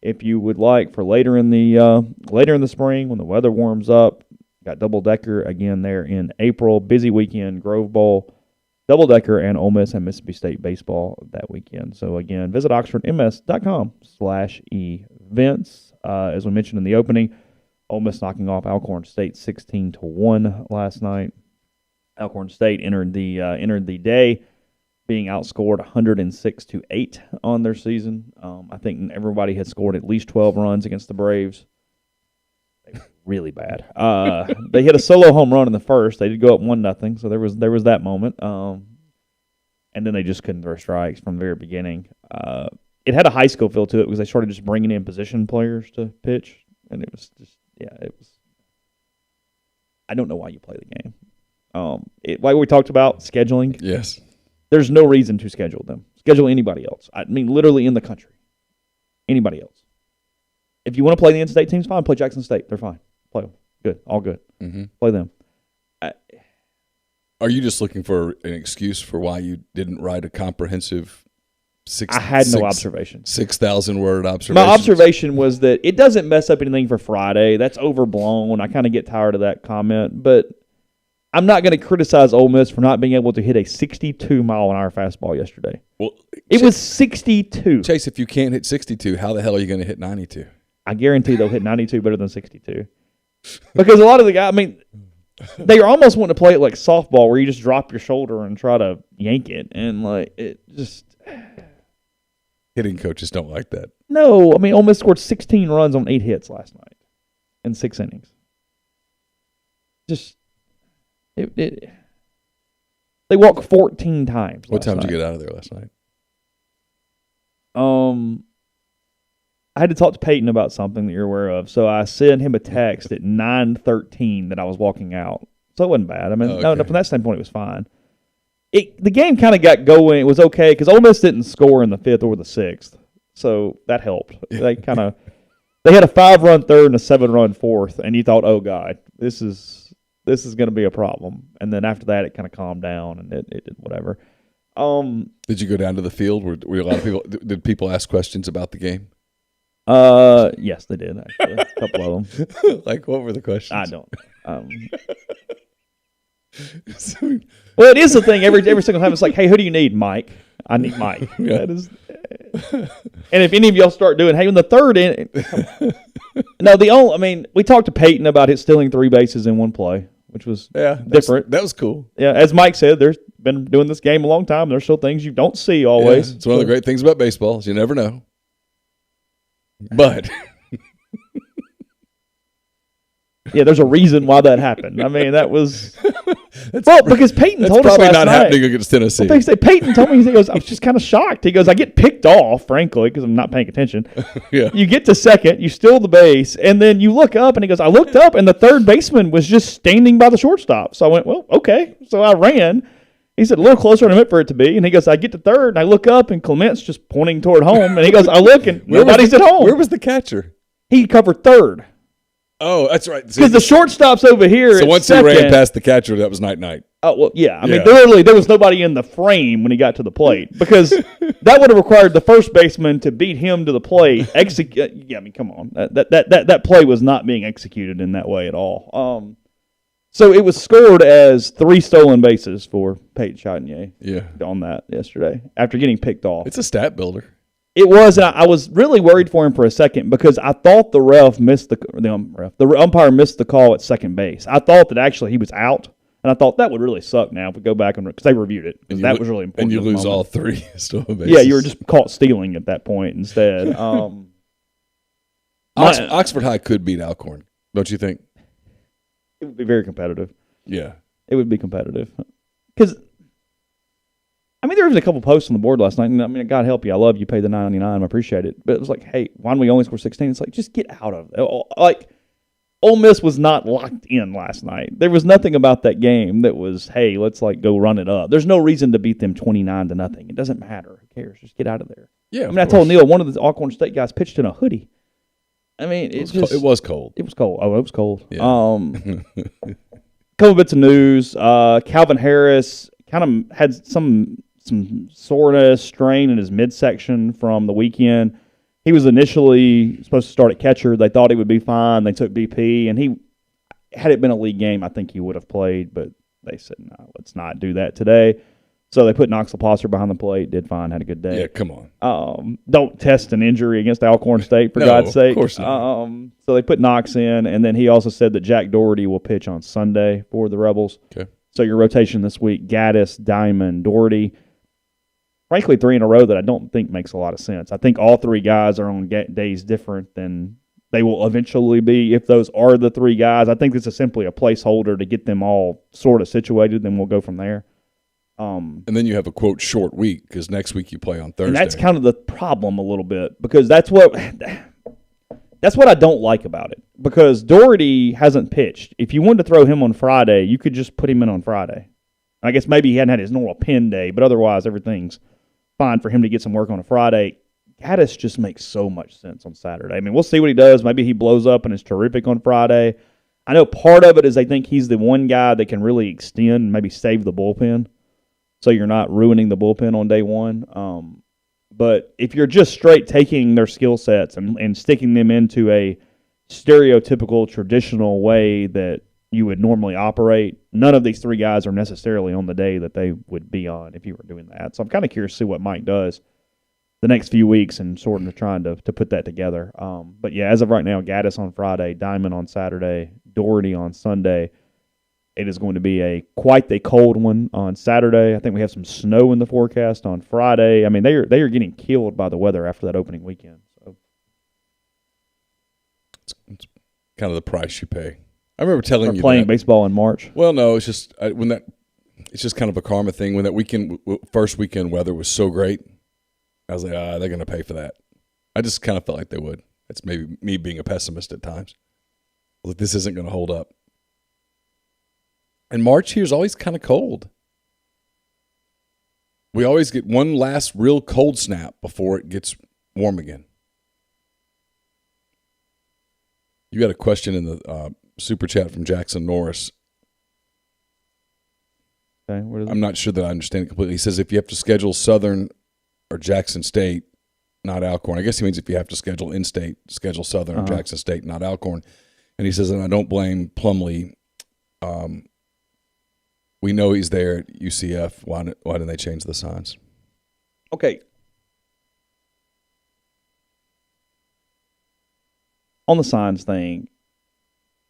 if you would like for later in the spring when the weather warms up. Got double-decker again there in April. Busy weekend, Grove Bowl, double-decker, and Ole Miss and Mississippi State baseball that weekend. So, again, visit oxfordms.com/events. As we mentioned in the opening, Ole Miss knocking off Alcorn State 16-1 last night. Alcorn State entered the day being outscored 106-8 on their season. I think everybody had scored at least 12 runs against the Braves. They were really bad. They hit a solo home run in the first. They did go up 1-0, so there was that moment. And then they just couldn't throw strikes from the very beginning. It had a high school feel to it because they started just bringing in position players to pitch, and it was just it was. I don't know why you play the game. Like we talked about scheduling. Yes. There's no reason to schedule them. Schedule anybody else. I mean, literally in the country. Anybody else. If you want to play the in-state teams, fine. Play Jackson State. They're fine. Play them. Good. All good. Mm-hmm. Play them. Are you just looking for an excuse for why you didn't write a comprehensive I had no observation. 6,000-word observation? My observation was that it doesn't mess up anything for Friday. That's overblown. I kind of get tired of that comment. But I'm not going to criticize Ole Miss for not being able to hit a 62-mile-an-hour fastball yesterday. Well, it was 62. Chase, if you can't hit 62, how the hell are you going to hit 92? I guarantee they'll hit 92 better than 62. Because a lot of the guys, I mean, they are almost wanting to play it like softball where you just drop your shoulder and try to yank it. And, like, it just... Hitting coaches don't like that. No. I mean, Ole Miss scored 16 runs on 8 hits last night in 6 innings. Just... They walked 14 times. What time did you get out of there last night? I had to talk to Peyton about something that you're aware of, so I sent him a text at 9:13 that I was walking out. So it wasn't bad. I mean, no, from that standpoint, it was fine. The game kind of got going. It was okay because Ole Miss didn't score in the 5th or the 6th, so that helped. They had a 5-run 3rd and a 7-run 4th, and you thought, oh God, this is going to be a problem. And then after that, it kind of calmed down, and it did whatever. Did you go down to the field? Were a lot of people? Did people ask questions about the game? Yes, they did actually. A couple of them. Like, what were the questions? I don't. Well, it is the thing. Every single time, it's like, hey, who do you need, Mike? I need Mike. Yeah. That is. And if any of y'all start doing, hey, in the 3rd inning. No, we talked to Peyton about his stealing 3 bases in one play, which was different. That was cool. Yeah, as Mike said, there's been doing this game a long time. There's still things you don't see always. Yeah, it's one of the great things about baseball is you never know. But yeah, there's a reason why that happened. I mean, that was because Peyton told us probably last not night. happening against Tennessee. Well, Peyton told me, he goes, I was just kind of shocked. He goes, I get picked off, frankly, because I'm not paying attention. Yeah. You get to second, you steal the base, and then you look up, and he goes, I looked up, and the third baseman was just standing by the shortstop. So I went, well, okay. So I ran. He said, a little closer than I meant for it to be. And he goes, I get to third, and I look up, and Clement's just pointing toward home. And he goes, I look, and nobody's at home. Where was the catcher? He covered third. Oh, that's right. Because the shortstop's over here. So once second, he ran past the catcher, that was night-night. Oh, well, yeah. I mean, literally, there was nobody in the frame when he got to the plate. Because that would have required the first baseman to beat him to the plate. Yeah, I mean, come on. That play was not being executed in that way at all. So it was scored as 3 stolen bases for Peyton Chotinier on that yesterday after getting picked off. It's a stat builder. It was. I was really worried for him for a second because I thought the umpire missed the call at second base. I thought that actually he was out, and I thought that would really suck now if we go back because they reviewed it. That was really important. And you lose all 3 stolen bases. Yeah, you were just caught stealing at that point instead. Oxford High could beat Alcorn, don't you think? It would be very competitive. Yeah. It would be competitive. Because, I mean, there was a couple posts on the board last night, and I mean, God help you, I love you, pay the $9.99, I appreciate it. But it was like, hey, why don't we only score 16? It's like, just get out of it. Like, Ole Miss was not locked in last night. There was nothing about that game that was, hey, let's like go run it up. There's no reason to beat them 29-0. It doesn't matter. Who cares? Just get out of there. Yeah. I mean, I told Neal one of the Alcorn State guys pitched in a hoodie. I mean, it was cold. It was cold. It was cold. Oh, it was cold. Yeah. Couple bits of news. Calvin Harris kind of had some soreness, strain in his midsection from the weekend. He was initially supposed to start at catcher. They thought he would be fine. They took BP, and had it been a league game, I think he would have played, but they said, no, let's not do that today. So they put Knox LaPosser behind the plate, did fine, had a good day. Yeah, come on. Don't test an injury against Alcorn State, for No, God's sake. Of course not. So they put Knox in, and then he also said that Jack Doherty will pitch on Sunday for the Rebels. Okay. So your rotation this week, Gaddis, Diamond, Doherty. Frankly, 3 in a row that I don't think makes a lot of sense. I think all 3 guys are on days different than they will eventually be if those are the 3 guys. I think this is simply a placeholder to get them all sort of situated, then we'll go from there. And then you have a, quote, short week because next week you play on Thursday. And that's kind of the problem a little bit because that's what I don't like about it because Doherty hasn't pitched. If you wanted to throw him on Friday, you could just put him in on Friday. I guess maybe he hadn't had his normal pin day, but otherwise everything's fine for him to get some work on a Friday. Gaddis just makes so much sense on Saturday. I mean, we'll see what he does. Maybe he blows up and is terrific on Friday. I know part of it is they think he's the one guy that can really extend, maybe save the bullpen. So you're not ruining the bullpen on day one. But if you're just straight taking their skill sets and sticking them into a stereotypical, traditional way that you would normally operate, none of these 3 guys are necessarily on the day that they would be on if you were doing that. So I'm kind of curious to see what Mike does the next few weeks and sort of trying to put that together. But, yeah, as of right now, Gaddis on Friday, Diamond on Saturday, Doherty on Sunday. It is going to be quite a cold one on Saturday. I think we have some snow in the forecast on Friday. I mean, they are getting killed by the weather after that opening weekend. So it's kind of the price you pay. I remember telling you playing baseball in March. Well, no, it's just it's just kind of a karma thing. When that first weekend weather was so great, I was like, they're going to pay for that. I just kind of felt like they would. It's maybe me being a pessimist at times. Like, this isn't going to hold up. And March here is always kind of cold. We always get one last real cold snap before it gets warm again. You got a question in the super chat from Jackson Norris. Okay, what is it? I'm not sure that I understand it completely. He says if you have to schedule Southern or Jackson State, not Alcorn. I guess he means if you have to schedule in-state, schedule Southern or Jackson State, not Alcorn. And he says, and I don't blame Plumlee. We know he's there at UCF. Why didn't they change the signs? Okay. On the signs thing,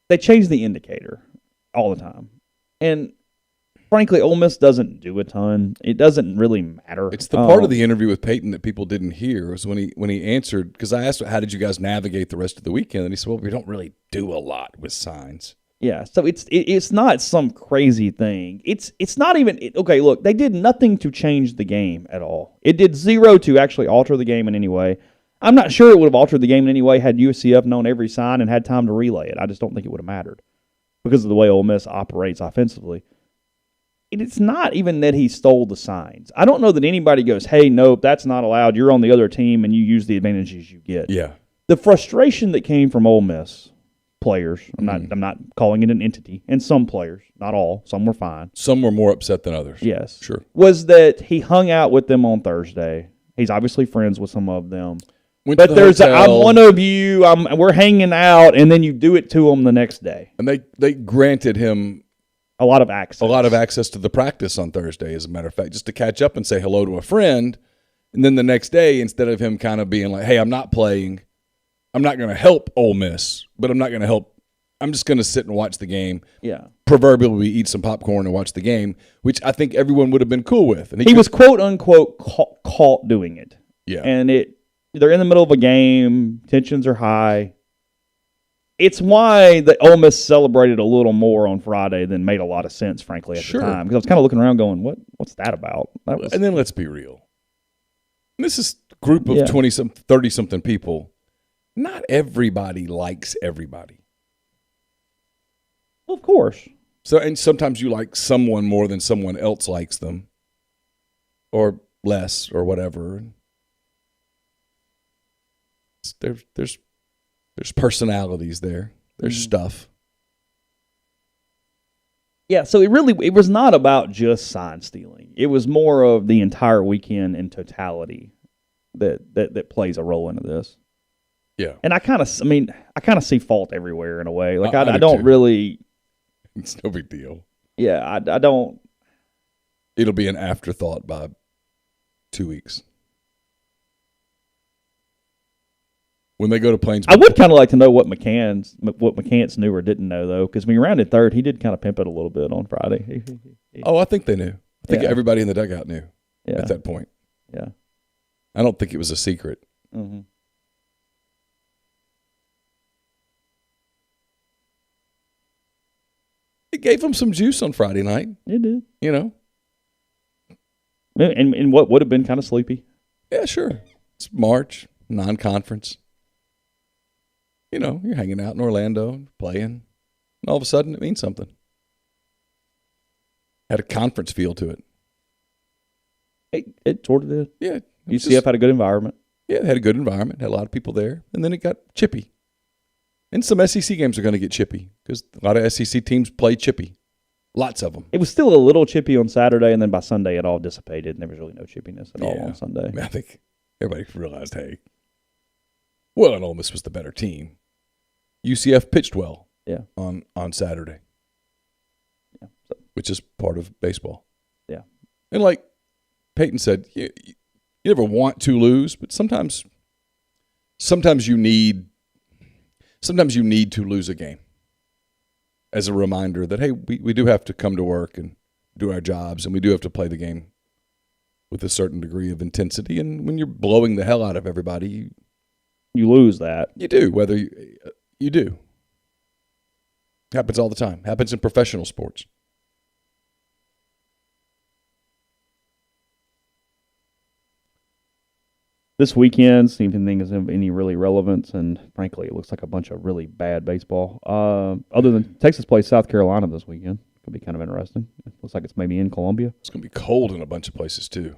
they change the indicator all the time. And frankly, Ole Miss doesn't do a ton. It doesn't really matter. It's the part of the interview with Peyton that people didn't hear was when he answered, because I asked, how did you guys navigate the rest of the weekend? And he said, well, we don't really do a lot with signs. Yeah, so it's not some crazy thing. It's not even okay. Look, they did nothing to change the game at all. It did zero to actually alter the game in any way. I'm not sure it would have altered the game in any way had UCF known every sign and had time to relay it. I just don't think it would have mattered because of the way Ole Miss operates offensively. And it's not even that he stole the signs. I don't know that anybody goes, "Hey, nope, that's not allowed. You're on the other team and you use the advantages you get." Yeah, the frustration that came from Ole Miss players. I'm not calling it an entity. And some players, not all. Some were fine. Some were more upset than others. Yes. Sure. Was that he hung out with them on Thursday. He's obviously friends with some of them. Went but to the there's hotel, I'm one of you. We're hanging out, and then you do it to him the next day. And they granted him a lot of access to the practice on Thursday, as a matter of fact, just to catch up and say hello to a friend. And then the next day, instead of him kind of being like, hey, I'm not playing, I'm not going to help Ole Miss, but I'm not going to help. I'm just going to sit and watch the game. Yeah. Proverbially, we eat some popcorn and watch the game, which I think everyone would have been cool with. And he was, quote, unquote, caught doing it. Yeah. And they're in the middle of a game. Tensions are high. It's why the Ole Miss celebrated a little more on Friday than made a lot of sense, frankly, at the time. Because I was kind of looking around going, what's that about? And then let's be real. This is a group of 20-something, 30-something people. Not everybody likes everybody. Well, of course. So, and sometimes you like someone more than someone else likes them, or less, or whatever. There's personalities there. There's stuff. Yeah, so it was not about just sign stealing. It was more of the entire weekend in totality that plays a role into this. Yeah. And I kind of see fault everywhere in a way. Like I do don't too. really It's no big deal. Yeah, I don't. It'll be an afterthought by 2 weeks. When they go to Plainsboro. I would kind of like to know what McCants knew or didn't know, though, because when he rounded third, he did kind of pimp it a little bit on Friday. Oh, I think they knew. I think Yeah. everybody in the dugout knew Yeah. at that point. Yeah. I don't think it was a secret. Mm-hmm. It gave them some juice on Friday night, It did. you know. And what would have been kind of sleepy. Yeah, sure. It's March, non-conference. You know, you're hanging out in Orlando, playing, and all of a sudden it means something. Had a conference feel to it. It sort of did. Yeah. UCF had a good environment. Yeah, it had a good environment, had a lot of people there, and then it got chippy. And some SEC games are going to get chippy because a lot of SEC teams play chippy. Lots of them. It was still a little chippy on Saturday, and then by Sunday it all dissipated, and there was really no chippiness at all Yeah. on Sunday. I mean, I think everybody realized, hey, well, and Ole Miss was the better team. UCF pitched well on Saturday, which is part of baseball. Yeah. And like Peyton said, you never want to lose, but sometimes you need to lose a game as a reminder that, hey, we do have to come to work and do our jobs, and we do have to play the game with a certain degree of intensity. And when you're blowing the hell out of everybody, You lose that. you do, whether you do. Happens all the time. Happens in professional sports. This weekend, see if anything is of any really relevance, and frankly, it looks like a bunch of really bad baseball. Other than Texas plays South Carolina this weekend. Could be kind of interesting. It looks like it's maybe in Columbia. It's going to be cold in a bunch of places, too.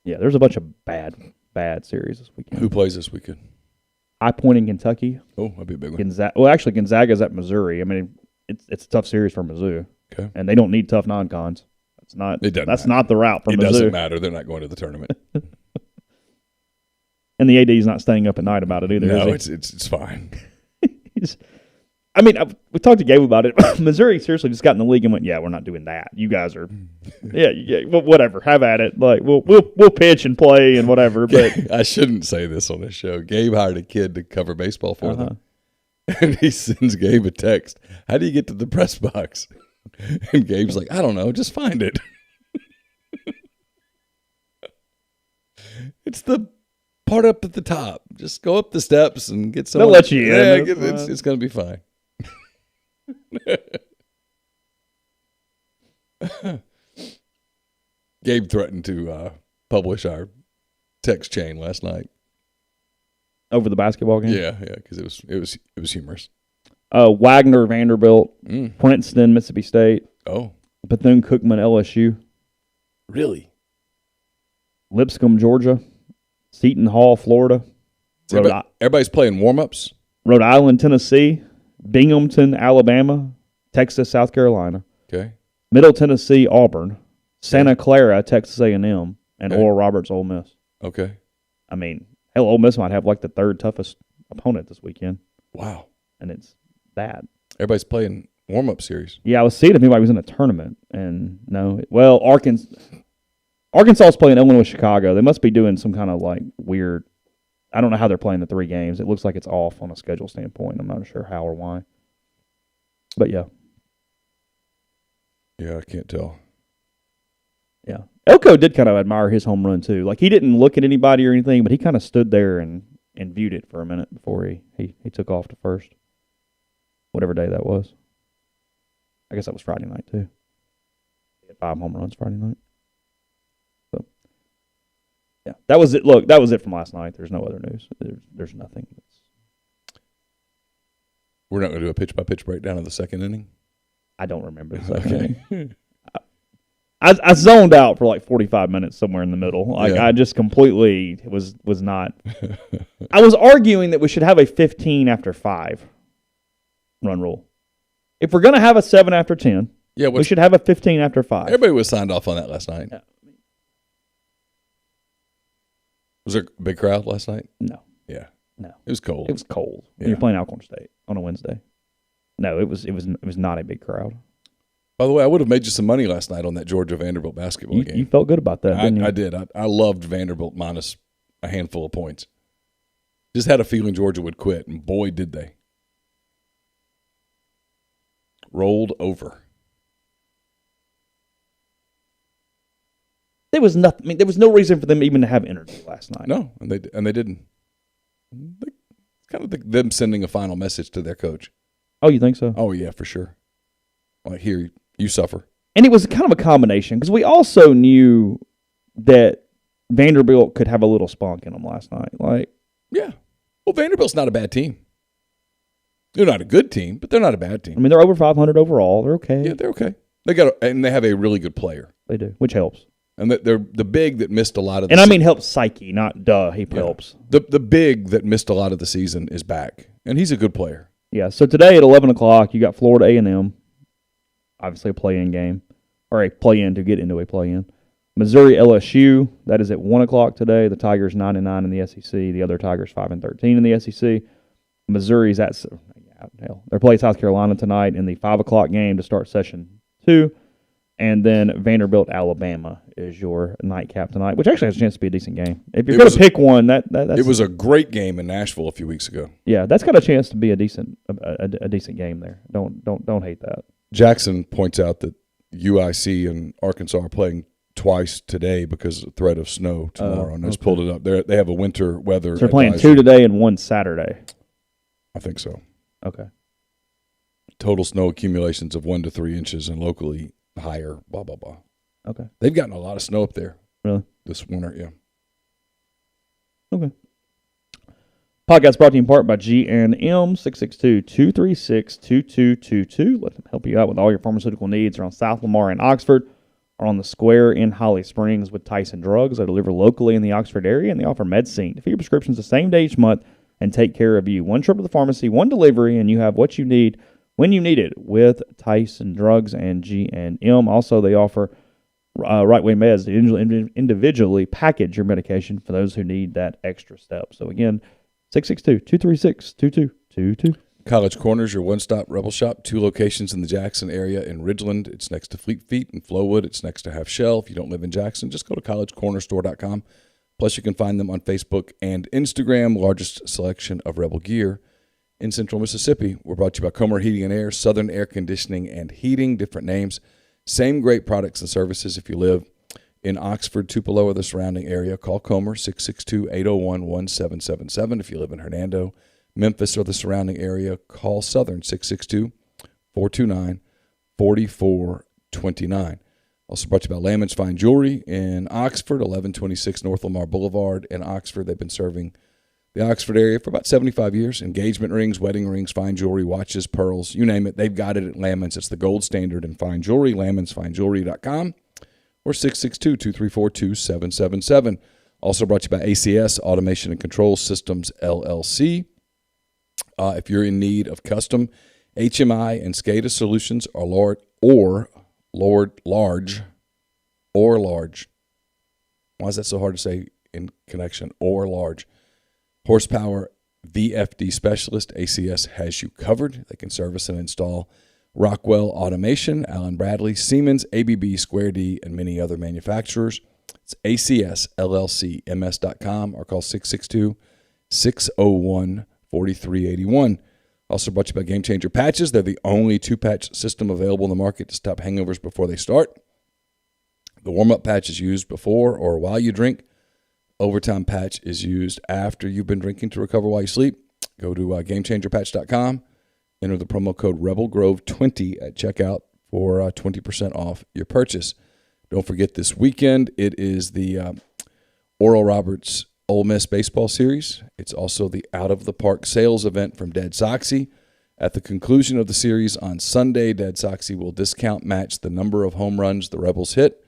Yeah, there's a bunch of bad series this weekend. Who plays this weekend? High Point in Kentucky. Oh, that'd be a big one. Actually, Gonzaga's at Missouri. I mean, it's a tough series for Mizzou. Okay. And they don't need tough non-cons. That's matter. not the route for It Mizzou. doesn't matter. They're not going to the tournament. And the AD's not staying up at night about it either. No, is he? it's fine. We talked to Gabe about it. Missouri seriously just got in the league and went, "Yeah, we're not doing that. You guys are, well, whatever. Have at it. Like we'll pitch and play and whatever." But I shouldn't say this on this show. Gabe hired a kid to cover baseball for them, and he sends Gabe a text. How do you get to the press box? And Gabe's like, I don't know. Just find it. It's the part up at the top. Just go up the steps and get someone. They'll let you in. Yeah, it's going to be fine. Gabe threatened to publish our text chain last night. over the basketball game. Yeah, because it was humorous. Wagner, Vanderbilt, Princeton, Mississippi State, Oh, Bethune-Cookman, LSU, really? Lipscomb, Georgia, Seton Hall, Florida, Everybody's playing warm-ups? Rhode Island, Tennessee, Binghamton, Alabama, Texas, South Carolina, Okay. Middle Tennessee, Auburn, Santa Clara, Texas A&M, and Okay. Oral Roberts, Ole Miss. Okay. I mean, hell, Ole Miss might have like the third toughest opponent this weekend, Wow. and it's bad. Everybody's playing warm-up series. Yeah, I was seeing if anybody was in a tournament, and no. Well, Arkansas's playing Illinois, Chicago. They must be doing some kind of like weird. I don't know how they're playing the 3 games. It looks like it's off on a schedule standpoint. I'm not sure how or why. But yeah, Yeah, I can't tell. yeah. Elko did kind of admire his home run too. Like he didn't look at anybody or anything, but he kind of stood there and viewed it for a minute before he took off to first. Whatever day that was. I guess that was Friday night too. He had 5 home runs Friday night. So yeah, that was it. Look, that was it from last night. There's no other news. There's nothing. We're not going to do a pitch-by-pitch breakdown of the second inning? I don't remember the second inning. I zoned out for like 45 minutes somewhere in the middle. Like Yeah. I just completely was not. I was arguing that we should have a 15 after 5 run rule. If we're going to have a 7 after 10, Yeah, we should have a 15 after 5. everybody was signed off on that last night. Yeah. Was there a big crowd last night? No, Yeah. no. It was cold. It was cold. Yeah. You're playing Alcorn State on a Wednesday. No, it was not a big crowd. By the way, I would have made you some money last night on that Georgia Vanderbilt basketball game. You felt good about that, didn't you? I did. I loved Vanderbilt minus a handful of points. Just had a feeling Georgia would quit, and boy, did they. Rolled over. There was nothing. I mean, there was no reason for them even to have energy last night. No, and they didn't. It's kind of them sending a final message to their coach. Oh, you think so? Oh yeah, for sure. Like, here, you suffer. And it was kind of a combination because we also knew that Vanderbilt could have a little spunk in them last night. Like, yeah. Well, Vanderbilt's not a bad team. They're not a good team, but they're not a bad I team. mean, they're over 500 overall. They're okay. Yeah, they're okay. And they have a really good player. They do, which helps. And they're the big that missed a lot of the And I mean, helps psyche, not he helps. The big that missed a lot of the season is back, and he's a good player. Yeah. So today at 11 o'clock, you got Florida A&M, obviously a play-in game, or a play-in to get into a play-in. Missouri LSU, that is at 1 o'clock today. The Tigers 9-9 in the SEC. The other Tigers 5-13 in the SEC. Missouri's they're playing South Carolina tonight in the 5 o'clock game to start session 2. And then Vanderbilt, Alabama is your nightcap tonight, which actually has a chance to be a decent game. If you're going to pick one, that's it was a great game in Nashville a few weeks ago. Yeah, that's got a chance to be a decent game there. Don't hate that. Jackson points out that UIC and Arkansas are playing twice today because of the threat of snow tomorrow. And I just pulled it up. They have a winter weather. So they're playing advisory. 2 today and 1 Saturday. I think so. Okay. Total snow accumulations of 1 to 3 inches and locally higher, blah, blah, blah. Okay. They've gotten a lot of snow up there. Really? This winter, yeah. Okay. Podcast brought to you in part by GNM, 662-236-2222. Let them help you out with all your pharmaceutical needs around South Lamar and Oxford, or on the square in Holly Springs with Tyson Drugs. They deliver locally in the Oxford area, and they offer MedSync to fill your prescriptions the same day each month and take care of you. One trip to the pharmacy, one delivery, and you have what you need when you need it with Tyson Drugs and GNM. Also, they offer Right Way Meds to individually package your medication for those who need that extra step. So again, 662-236-2222. College Corners, your one-stop Rebel shop. 2 locations in the Jackson area. In Ridgeland, it's next to Fleet Feet. In Flowood, it's next to Half Shell. If you don't live in Jackson, just go to collegecornerstore.com. Plus, you can find them on Facebook and Instagram. Largest selection of Rebel gear in Central Mississippi. We're brought to you by Comer Heating and Air, Southern Air Conditioning and Heating. Different names. Same great products and services. If you live in Oxford, Tupelo, or the surrounding area, call Comer, 662-801-1777. If you live in Hernando, Memphis, or the surrounding area, call Southern, 662-429-4429. Also brought to you by Lammons Fine Jewelry in Oxford, 1126 North Lamar Boulevard in Oxford. They've been serving the Oxford area for about 75 years. Engagement rings, wedding rings, fine jewelry, watches, pearls, you name it. They've got it at Lammons. It's the gold standard in fine jewelry, lammonsfinejewelry.com or 662-234-2777. Also brought to you by ACS, Automation and Control Systems, LLC. If you're in need of custom HMI and SCADA solutions large. Why is that so hard to say in connection? Or large. Horsepower VFD specialist, ACS has you covered. They can service and install Rockwell Automation, Allen Bradley, Siemens, ABB, Square D, and many other manufacturers. It's ACS, LLC, MS.com, or call 662-601-4381. Also brought to you by Game Changer Patches. They're the only 2-patch system available in the market to stop hangovers before they start. The warm-up patch is used before or while you drink. Overtime patch is used after you've been drinking to recover while you sleep. Go to GameChangerPatch.com. Enter the promo code RebelGrove20 at checkout for 20% off your purchase. Don't forget this weekend, it is the Oral Roberts Ole Miss Baseball Series. It's also the Out of the Park sales event from Dead Soxy. At the conclusion of the series on Sunday, Dead Soxy will discount match the number of home runs the Rebels hit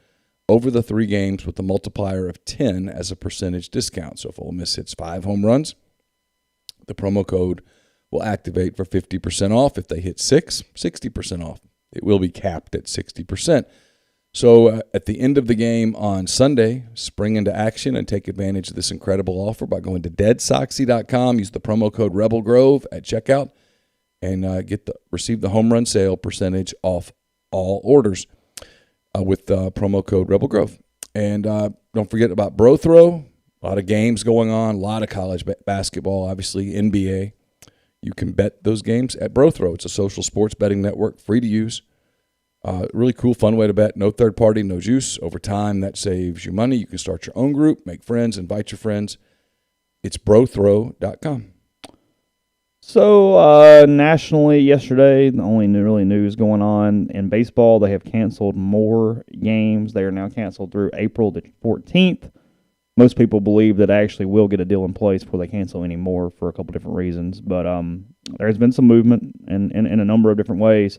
over the 3 games with a multiplier of 10 as a percentage discount. So if Ole Miss hits 5 home runs, the promo code will activate for 50% off. If they hit 6, 60% off. It will be capped at 60%. So at the end of the game on Sunday, spring into action and take advantage of this incredible offer by going to deadsoxy.com. Use the promo code RebelGrove at checkout and receive the home run sale percentage off all orders with promo code Rebel Growth. And don't forget about Bro Throw. A lot of games going on, a lot of college basketball, obviously NBA. You can bet those games at Bro Throw. It's a social sports betting network, free to use. Really cool, fun way to bet. No third party, no juice. Over time, that saves you money. You can start your own group, make friends, invite your friends. It's brothrow.com. So nationally yesterday, the only really news going on in baseball, they have canceled more games. They are now canceled through April the 14th. Most people believe that actually will get a deal in place before they cancel any more for a couple different reasons. But there has been some movement in a number of different ways.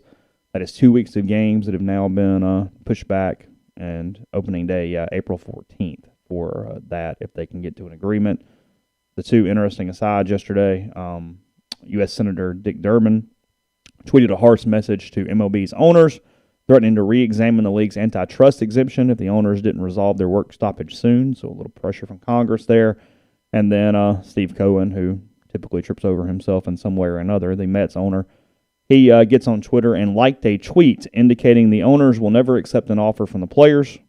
That is 2 weeks of games that have now been pushed back, and opening day, April 14th for that, if they can get to an agreement. The two interesting asides yesterday, U.S. Senator Dick Durbin tweeted a harsh message to MLB's owners, threatening to re-examine the league's antitrust exemption if the owners didn't resolve their work stoppage soon. So a little pressure from Congress there. And then Steve Cohen, who typically trips over himself in some way or another, the Mets owner, he gets on Twitter and liked a tweet indicating the owners will never accept an offer from the players.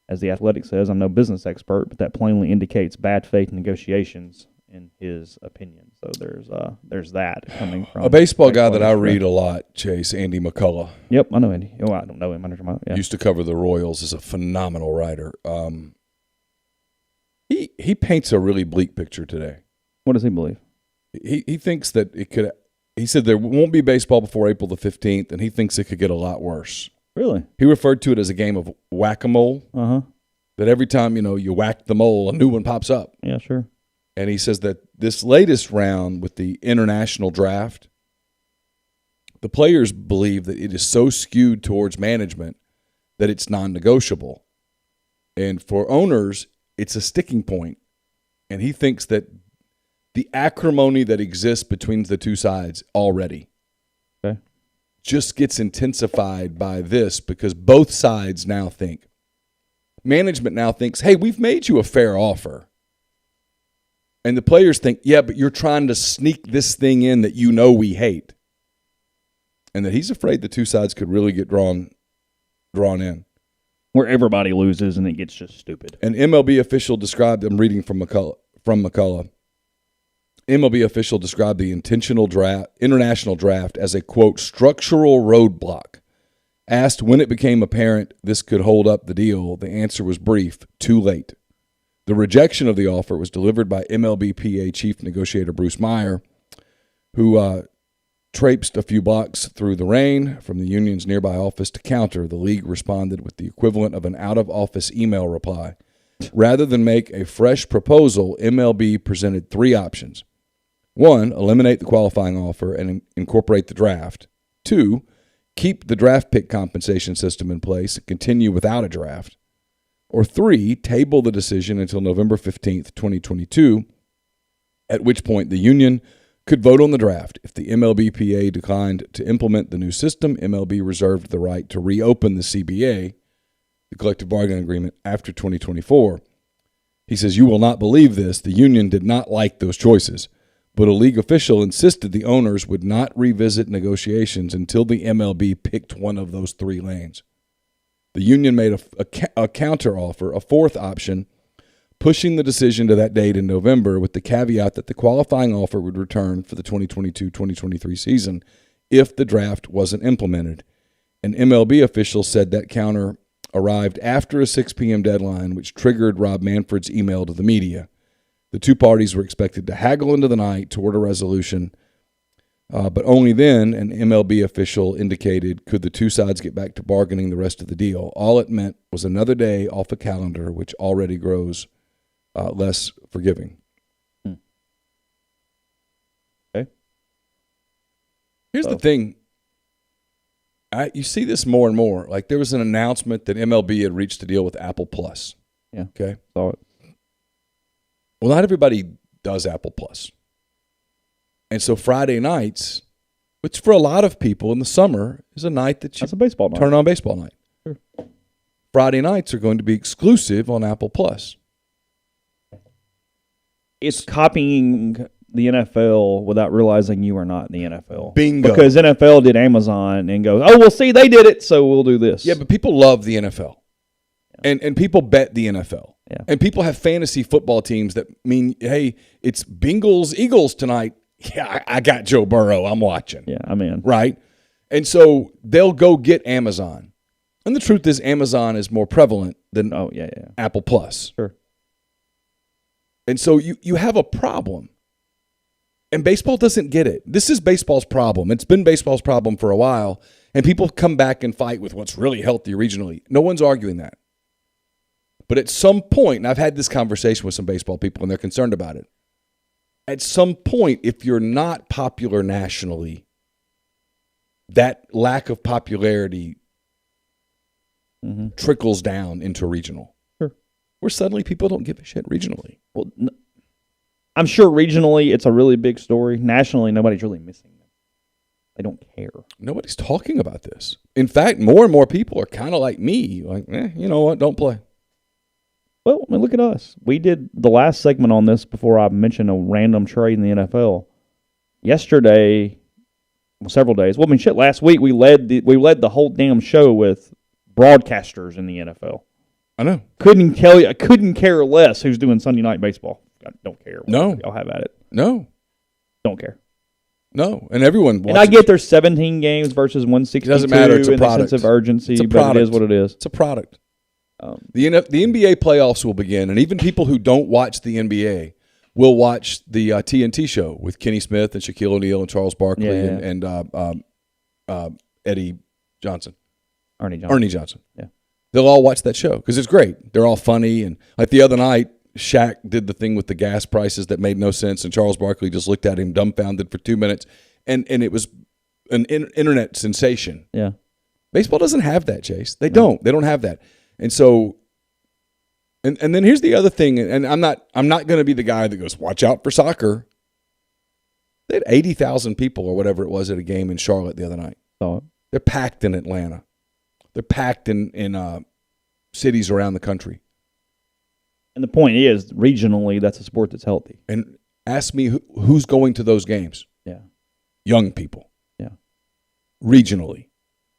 As The Athletic says, I'm no business expert, but that plainly indicates bad faith negotiations in his opinion. So there's that coming from a baseball guy that I read a lot, Chase, Andy McCullough. Yep, I know Andy. Oh, I don't know him. I don't know. Yeah. Used to cover the Royals, is a phenomenal writer. He paints a really bleak picture today. What does he believe? He thinks that it could. He said there won't be baseball before April the 15th, and he thinks it could get a lot worse. Really? He referred to it as a game of whack-a-mole. Uh-huh. That every time, you whack the mole, a new one pops up. Yeah, sure. And he says that this latest round with the international draft, the players believe that it is so skewed towards management that it's non-negotiable. And for owners, it's a sticking point. And he thinks that the acrimony that exists between the two sides already just gets intensified by this, because both sides now think, management now thinks, hey, we've made you a fair offer. And the players think, yeah, but you're trying to sneak this thing in that we hate. And that he's afraid the two sides could really get drawn in. Where everybody loses and it gets just stupid. An MLB official described, I'm reading from McCullough, MLB official described the international draft as a, quote, structural roadblock. Asked when it became apparent this could hold up the deal, the answer was brief: too late. The rejection of the offer was delivered by MLBPA chief negotiator Bruce Meyer, who traipsed a few blocks through the rain from the union's nearby office to counter. The league responded with the equivalent of an out-of-office email reply. Rather than make a fresh proposal, MLB presented three options. 1, eliminate the qualifying offer and incorporate the draft. 2, keep the draft pick compensation system in place and continue without a draft. Or 3, table the decision until November 15th, 2022, at which point the union could vote on the draft. If the MLBPA declined to implement the new system, MLB reserved the right to reopen the CBA, the collective bargaining agreement, after 2024. He says, you will not believe this. The union did not like those choices, but a league official insisted the owners would not revisit negotiations until the MLB picked one of those three lanes. The union made a counteroffer, a fourth option, pushing the decision to that date in November with the caveat that the qualifying offer would return for the 2022-2023 season if the draft wasn't implemented. An MLB official said that counter arrived after a 6 p.m. deadline, which triggered Rob Manfred's email to the media. The two parties were expected to haggle into the night toward a resolution, but only then, an MLB official indicated, could the two sides get back to bargaining the rest of the deal. All it meant was another day off a calendar, which already grows less forgiving. Okay. Here's the thing. You see this more and more. Like, there was an announcement that MLB had reached a deal with Apple Plus. Yeah. Okay. Saw it. Well, not everybody does Apple Plus. And so Friday nights, which for a lot of people in the summer is a night that you That's a baseball night. turn on baseball night. Sure. Friday nights are going to be exclusive on Apple Plus. It's copying the NFL without realizing you are not in the NFL. Bingo. Because NFL did Amazon and goes, oh, well, see, they did it, so we'll do this. Yeah, but people love the NFL. And people bet the NFL. Yeah. And people have fantasy football teams that mean, hey, it's Bengals, Eagles tonight. Yeah, I got Joe Burrow. I'm watching. Yeah, I'm in. Right? And so they'll go get Amazon. And the truth is Amazon is more prevalent than Apple Plus. Sure. And so you have a problem. And baseball doesn't get it. This is baseball's problem. It's been baseball's problem for a while. And people come back and fight with what's really healthy regionally. No one's arguing that. But at some point, and I've had this conversation with some baseball people, and they're concerned about it. At some point, if you're not popular nationally, that lack of popularity trickles down into regional. Sure. Where suddenly people don't give a shit regionally. Well, I'm sure regionally it's a really big story. Nationally, nobody's really missing them. They don't care. Nobody's talking about this. In fact, more and more people are kind of like me, like, you know what, don't play. Well, I mean, look at us. We did the last segment on this before I mentioned a random trade in the NFL. Yesterday, well, several days. Well, I mean, shit. Last week we led the whole damn show with broadcasters in the NFL. I know. Couldn't tell you. I couldn't care less who's doing Sunday night baseball. I don't care. No, y'all have at it. No, don't care. No, and everyone. And I get there's 17 games versus 162. It doesn't matter. It's a product. Sense of urgency, it's a but it is what it is. It's a product. The NBA playoffs will begin, and even people who don't watch the NBA will watch the TNT show with Kenny Smith and Shaquille O'Neal and Charles Barkley and Eddie Johnson. Ernie Johnson. Yeah. They'll all watch that show because it's great. They're all funny. And like the other night, Shaq did the thing with the gas prices that made no sense, and Charles Barkley just looked at him dumbfounded for 2 minutes, and it was an internet sensation. Yeah. Baseball doesn't have that, Chase. They don't. They don't have that. And so, and then here's the other thing, and I'm not going to be the guy that goes, watch out for soccer. They had 80,000 people or whatever it was at a game in Charlotte the other night. Saw it. They're packed in Atlanta. They're packed in cities around the country. And the point is, regionally, that's a sport that's healthy. And ask me who's going to those games. Yeah. Young people. Yeah. Regionally.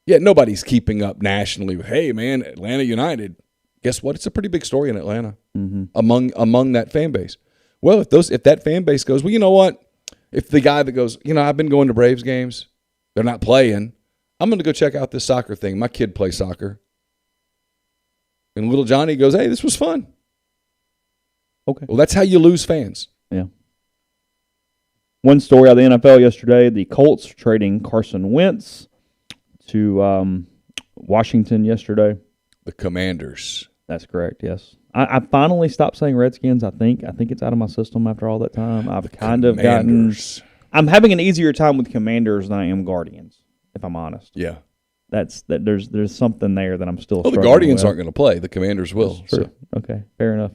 Yeah, nobody's keeping up nationally with, hey, man, Atlanta United. Guess what? It's a pretty big story in Atlanta among that fan base. Well, if that fan base goes, well, you know what? If the guy that goes, I've been going to Braves games, they're not playing, I'm going to go check out this soccer thing. My kid plays soccer. And little Johnny goes, hey, this was fun. Okay. Well, that's how you lose fans. Yeah. One story out of the NFL yesterday, the Colts trading Carson Wentz to Washington yesterday. The Commanders. That's correct, yes. I finally stopped saying Redskins, I think. I think it's out of my system after all that time. I've kind of gotten... I'm having an easier time with Commanders than I am Guardians, if I'm honest. Yeah. There's something there that I'm still the Guardians aren't going to play. The Commanders will. So. Okay, fair enough.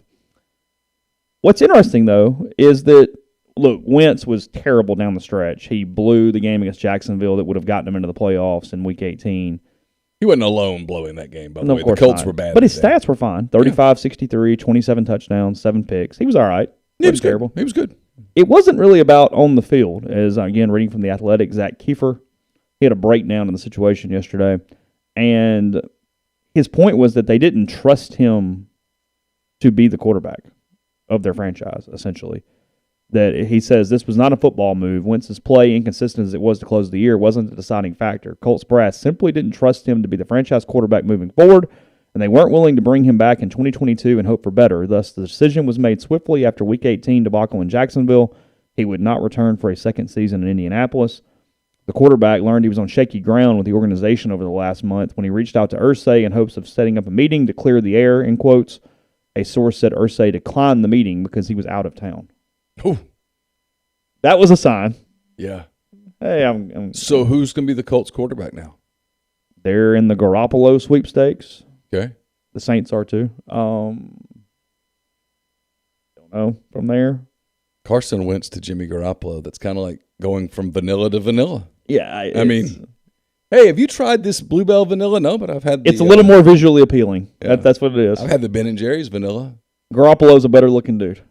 What's interesting, though, is that, look, Wentz was terrible down the stretch. He blew the game against Jacksonville that would have gotten him into the playoffs in Week 18. He wasn't alone blowing that game, by the way. The Colts were bad. But his stats were fine. 35, 63, 27 touchdowns, 7 picks. He was all right. He was terrible. He was good. It wasn't really about on the field, as, again, reading from The Athletic, Zach Kiefer. He had a breakdown in the situation yesterday. And his point was that they didn't trust him to be the quarterback of their franchise, essentially. That he says this was not a football move. Wentz's play, inconsistent as it was to close the year, wasn't the deciding factor. Colts brass simply didn't trust him to be the franchise quarterback moving forward, and they weren't willing to bring him back in 2022 and hope for better. Thus, the decision was made swiftly after Week 18 debacle in Jacksonville. He would not return for a second season in Indianapolis. The quarterback learned he was on shaky ground with the organization over the last month when he reached out to Irsay in hopes of setting up a meeting to clear the air, in quotes. A source said Irsay declined the meeting because he was out of town. Ooh. That was a sign. Yeah. Hey, So who's going to be the Colts quarterback now? They're in the Garoppolo sweepstakes. Okay. The Saints are too. Don't know from there. Carson Wentz to Jimmy Garoppolo. That's kind of like going from vanilla to vanilla. Yeah. I mean, hey, have you tried this Bluebell vanilla? No, but I've had it's a little more visually appealing. Yeah. That's what it is. I've had the Ben & Jerry's vanilla. Garoppolo's a better looking dude.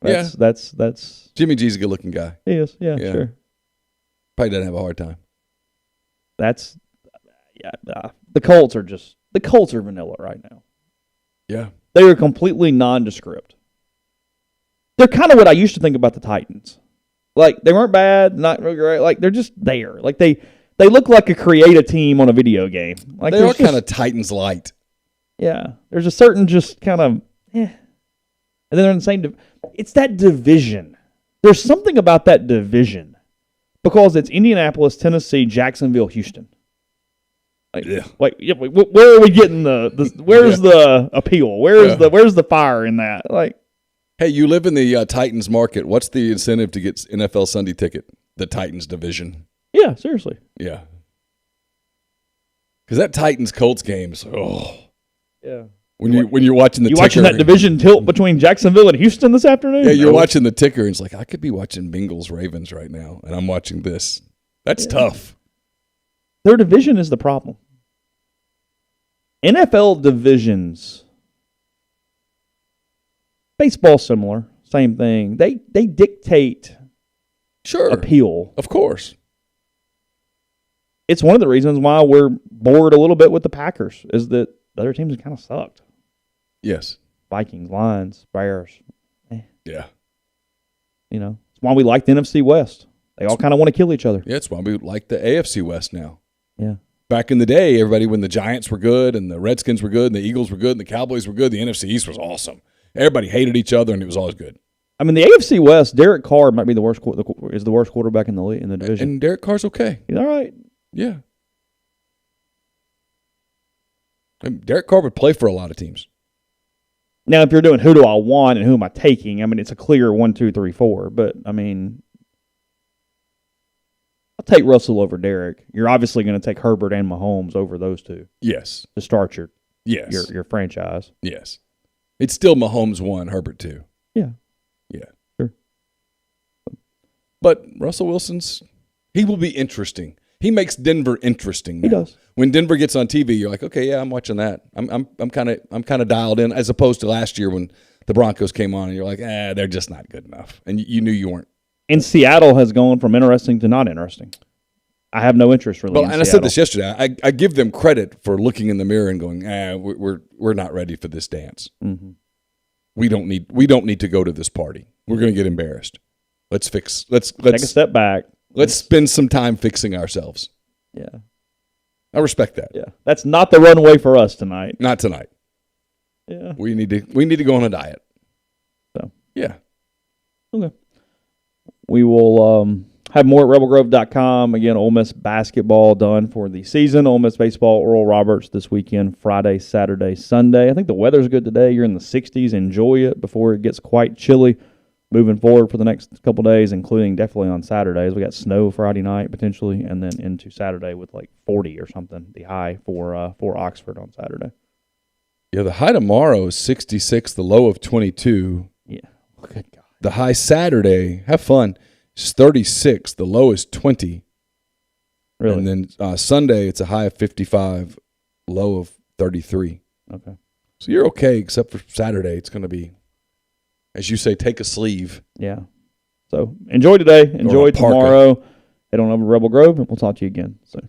That's Jimmy G's a good-looking guy. he is. Yeah, Yeah. sure. Probably doesn't have a hard time. The Colts are vanilla right now. Yeah. They are completely nondescript. They're kind of what I used to think about the Titans. Like, they weren't bad, not really great. Like, they're just there. Like, they look like a creative team on a video game. Like, They are kind of Titans light. yeah. There's a certain just kind of, and then they're in the same. It's that division. There's something about that division because it's Indianapolis, Tennessee, Jacksonville, Houston. Like, Yeah. where are we getting where's the appeal? Where's the fire in that? Like, Hey, you live in the Titans market. What's the incentive to get NFL Sunday ticket? The Titans division. yeah, seriously. Yeah. Because that Titans-Colts game is, Yeah. when you're watching the You ticker. watching that division tilt between Jacksonville and Houston this afternoon? Yeah, you're watching the ticker, and it's like, I could be watching Bengals-Ravens right now, and I'm watching this. That's tough. Their division is the problem. NFL divisions, baseball similar, same thing. They dictate Sure. appeal. Of course. It's one of the reasons why we're bored a little bit with the Packers is that the other teams have kind of sucked. Yes. Vikings, Lions, Bears. Yeah. You know, it's why we like the NFC West. They all kind of want to kill each other. Yeah, it's why we like the AFC West now. Yeah. Back in the day, everybody, when the Giants were good and the Redskins were good and the Eagles were good and the Cowboys were good, the NFC East was awesome. Everybody hated each other, and it was always good. I mean, the AFC West, Derek Carr might be the worst quarterback in the division. And Derek Carr's okay. He's all right. Yeah. And Derek Carr would play for a lot of teams. Now, if you're doing who do I want and who am I taking, I mean, it's a clear 1, 2, 3, 4. But, I mean, I'll take Russell over Derek. You're obviously going to take Herbert and Mahomes over those two Yes. to start your Yes. your franchise. Yes. It's still Mahomes 1, Herbert 2. Yeah. Yeah. Sure. But Russell Wilson's, he will be interesting. He makes Denver interesting now. He does. When Denver gets on TV, you're like, okay, yeah, I'm watching that. I'm kind of dialed in, as opposed to last year when the Broncos came on and you're like, they're just not good enough, and you knew you weren't. And Seattle has gone from interesting to not interesting. I have no interest really. Well, in and Seattle. I said this yesterday. I give them credit for looking in the mirror and going, we're not ready for this dance. Mm-hmm. We don't need to go to this party. We're going to get embarrassed. Let's take a step back. Let's spend some time fixing ourselves. Yeah. I respect that. Yeah. That's not the runway for us tonight. Not tonight. Yeah. We need to go on a diet. So. Yeah. Okay. We will have more at rebelgrove.com. Again, Ole Miss basketball done for the season. Ole Miss baseball, Oral Roberts this weekend, Friday, Saturday, Sunday. I think the weather's good today. You're in the 60s. Enjoy it before it gets quite chilly. Moving forward for the next couple days, including definitely on Saturdays. We got snow Friday night potentially, and then into Saturday with like 40 or something, the high for Oxford on Saturday. Yeah, the high tomorrow is 66, the low of 22. Yeah. Good God. The high Saturday, have fun, is 36, the low is 20. Really? And then Sunday, it's a high of 55, low of 33. Okay. So you're okay, except for Saturday. It's going to be, as you say, take a sleeve. Yeah. So enjoy today. Enjoy tomorrow. Head on over to Rebel Grove, and we'll talk to you again soon.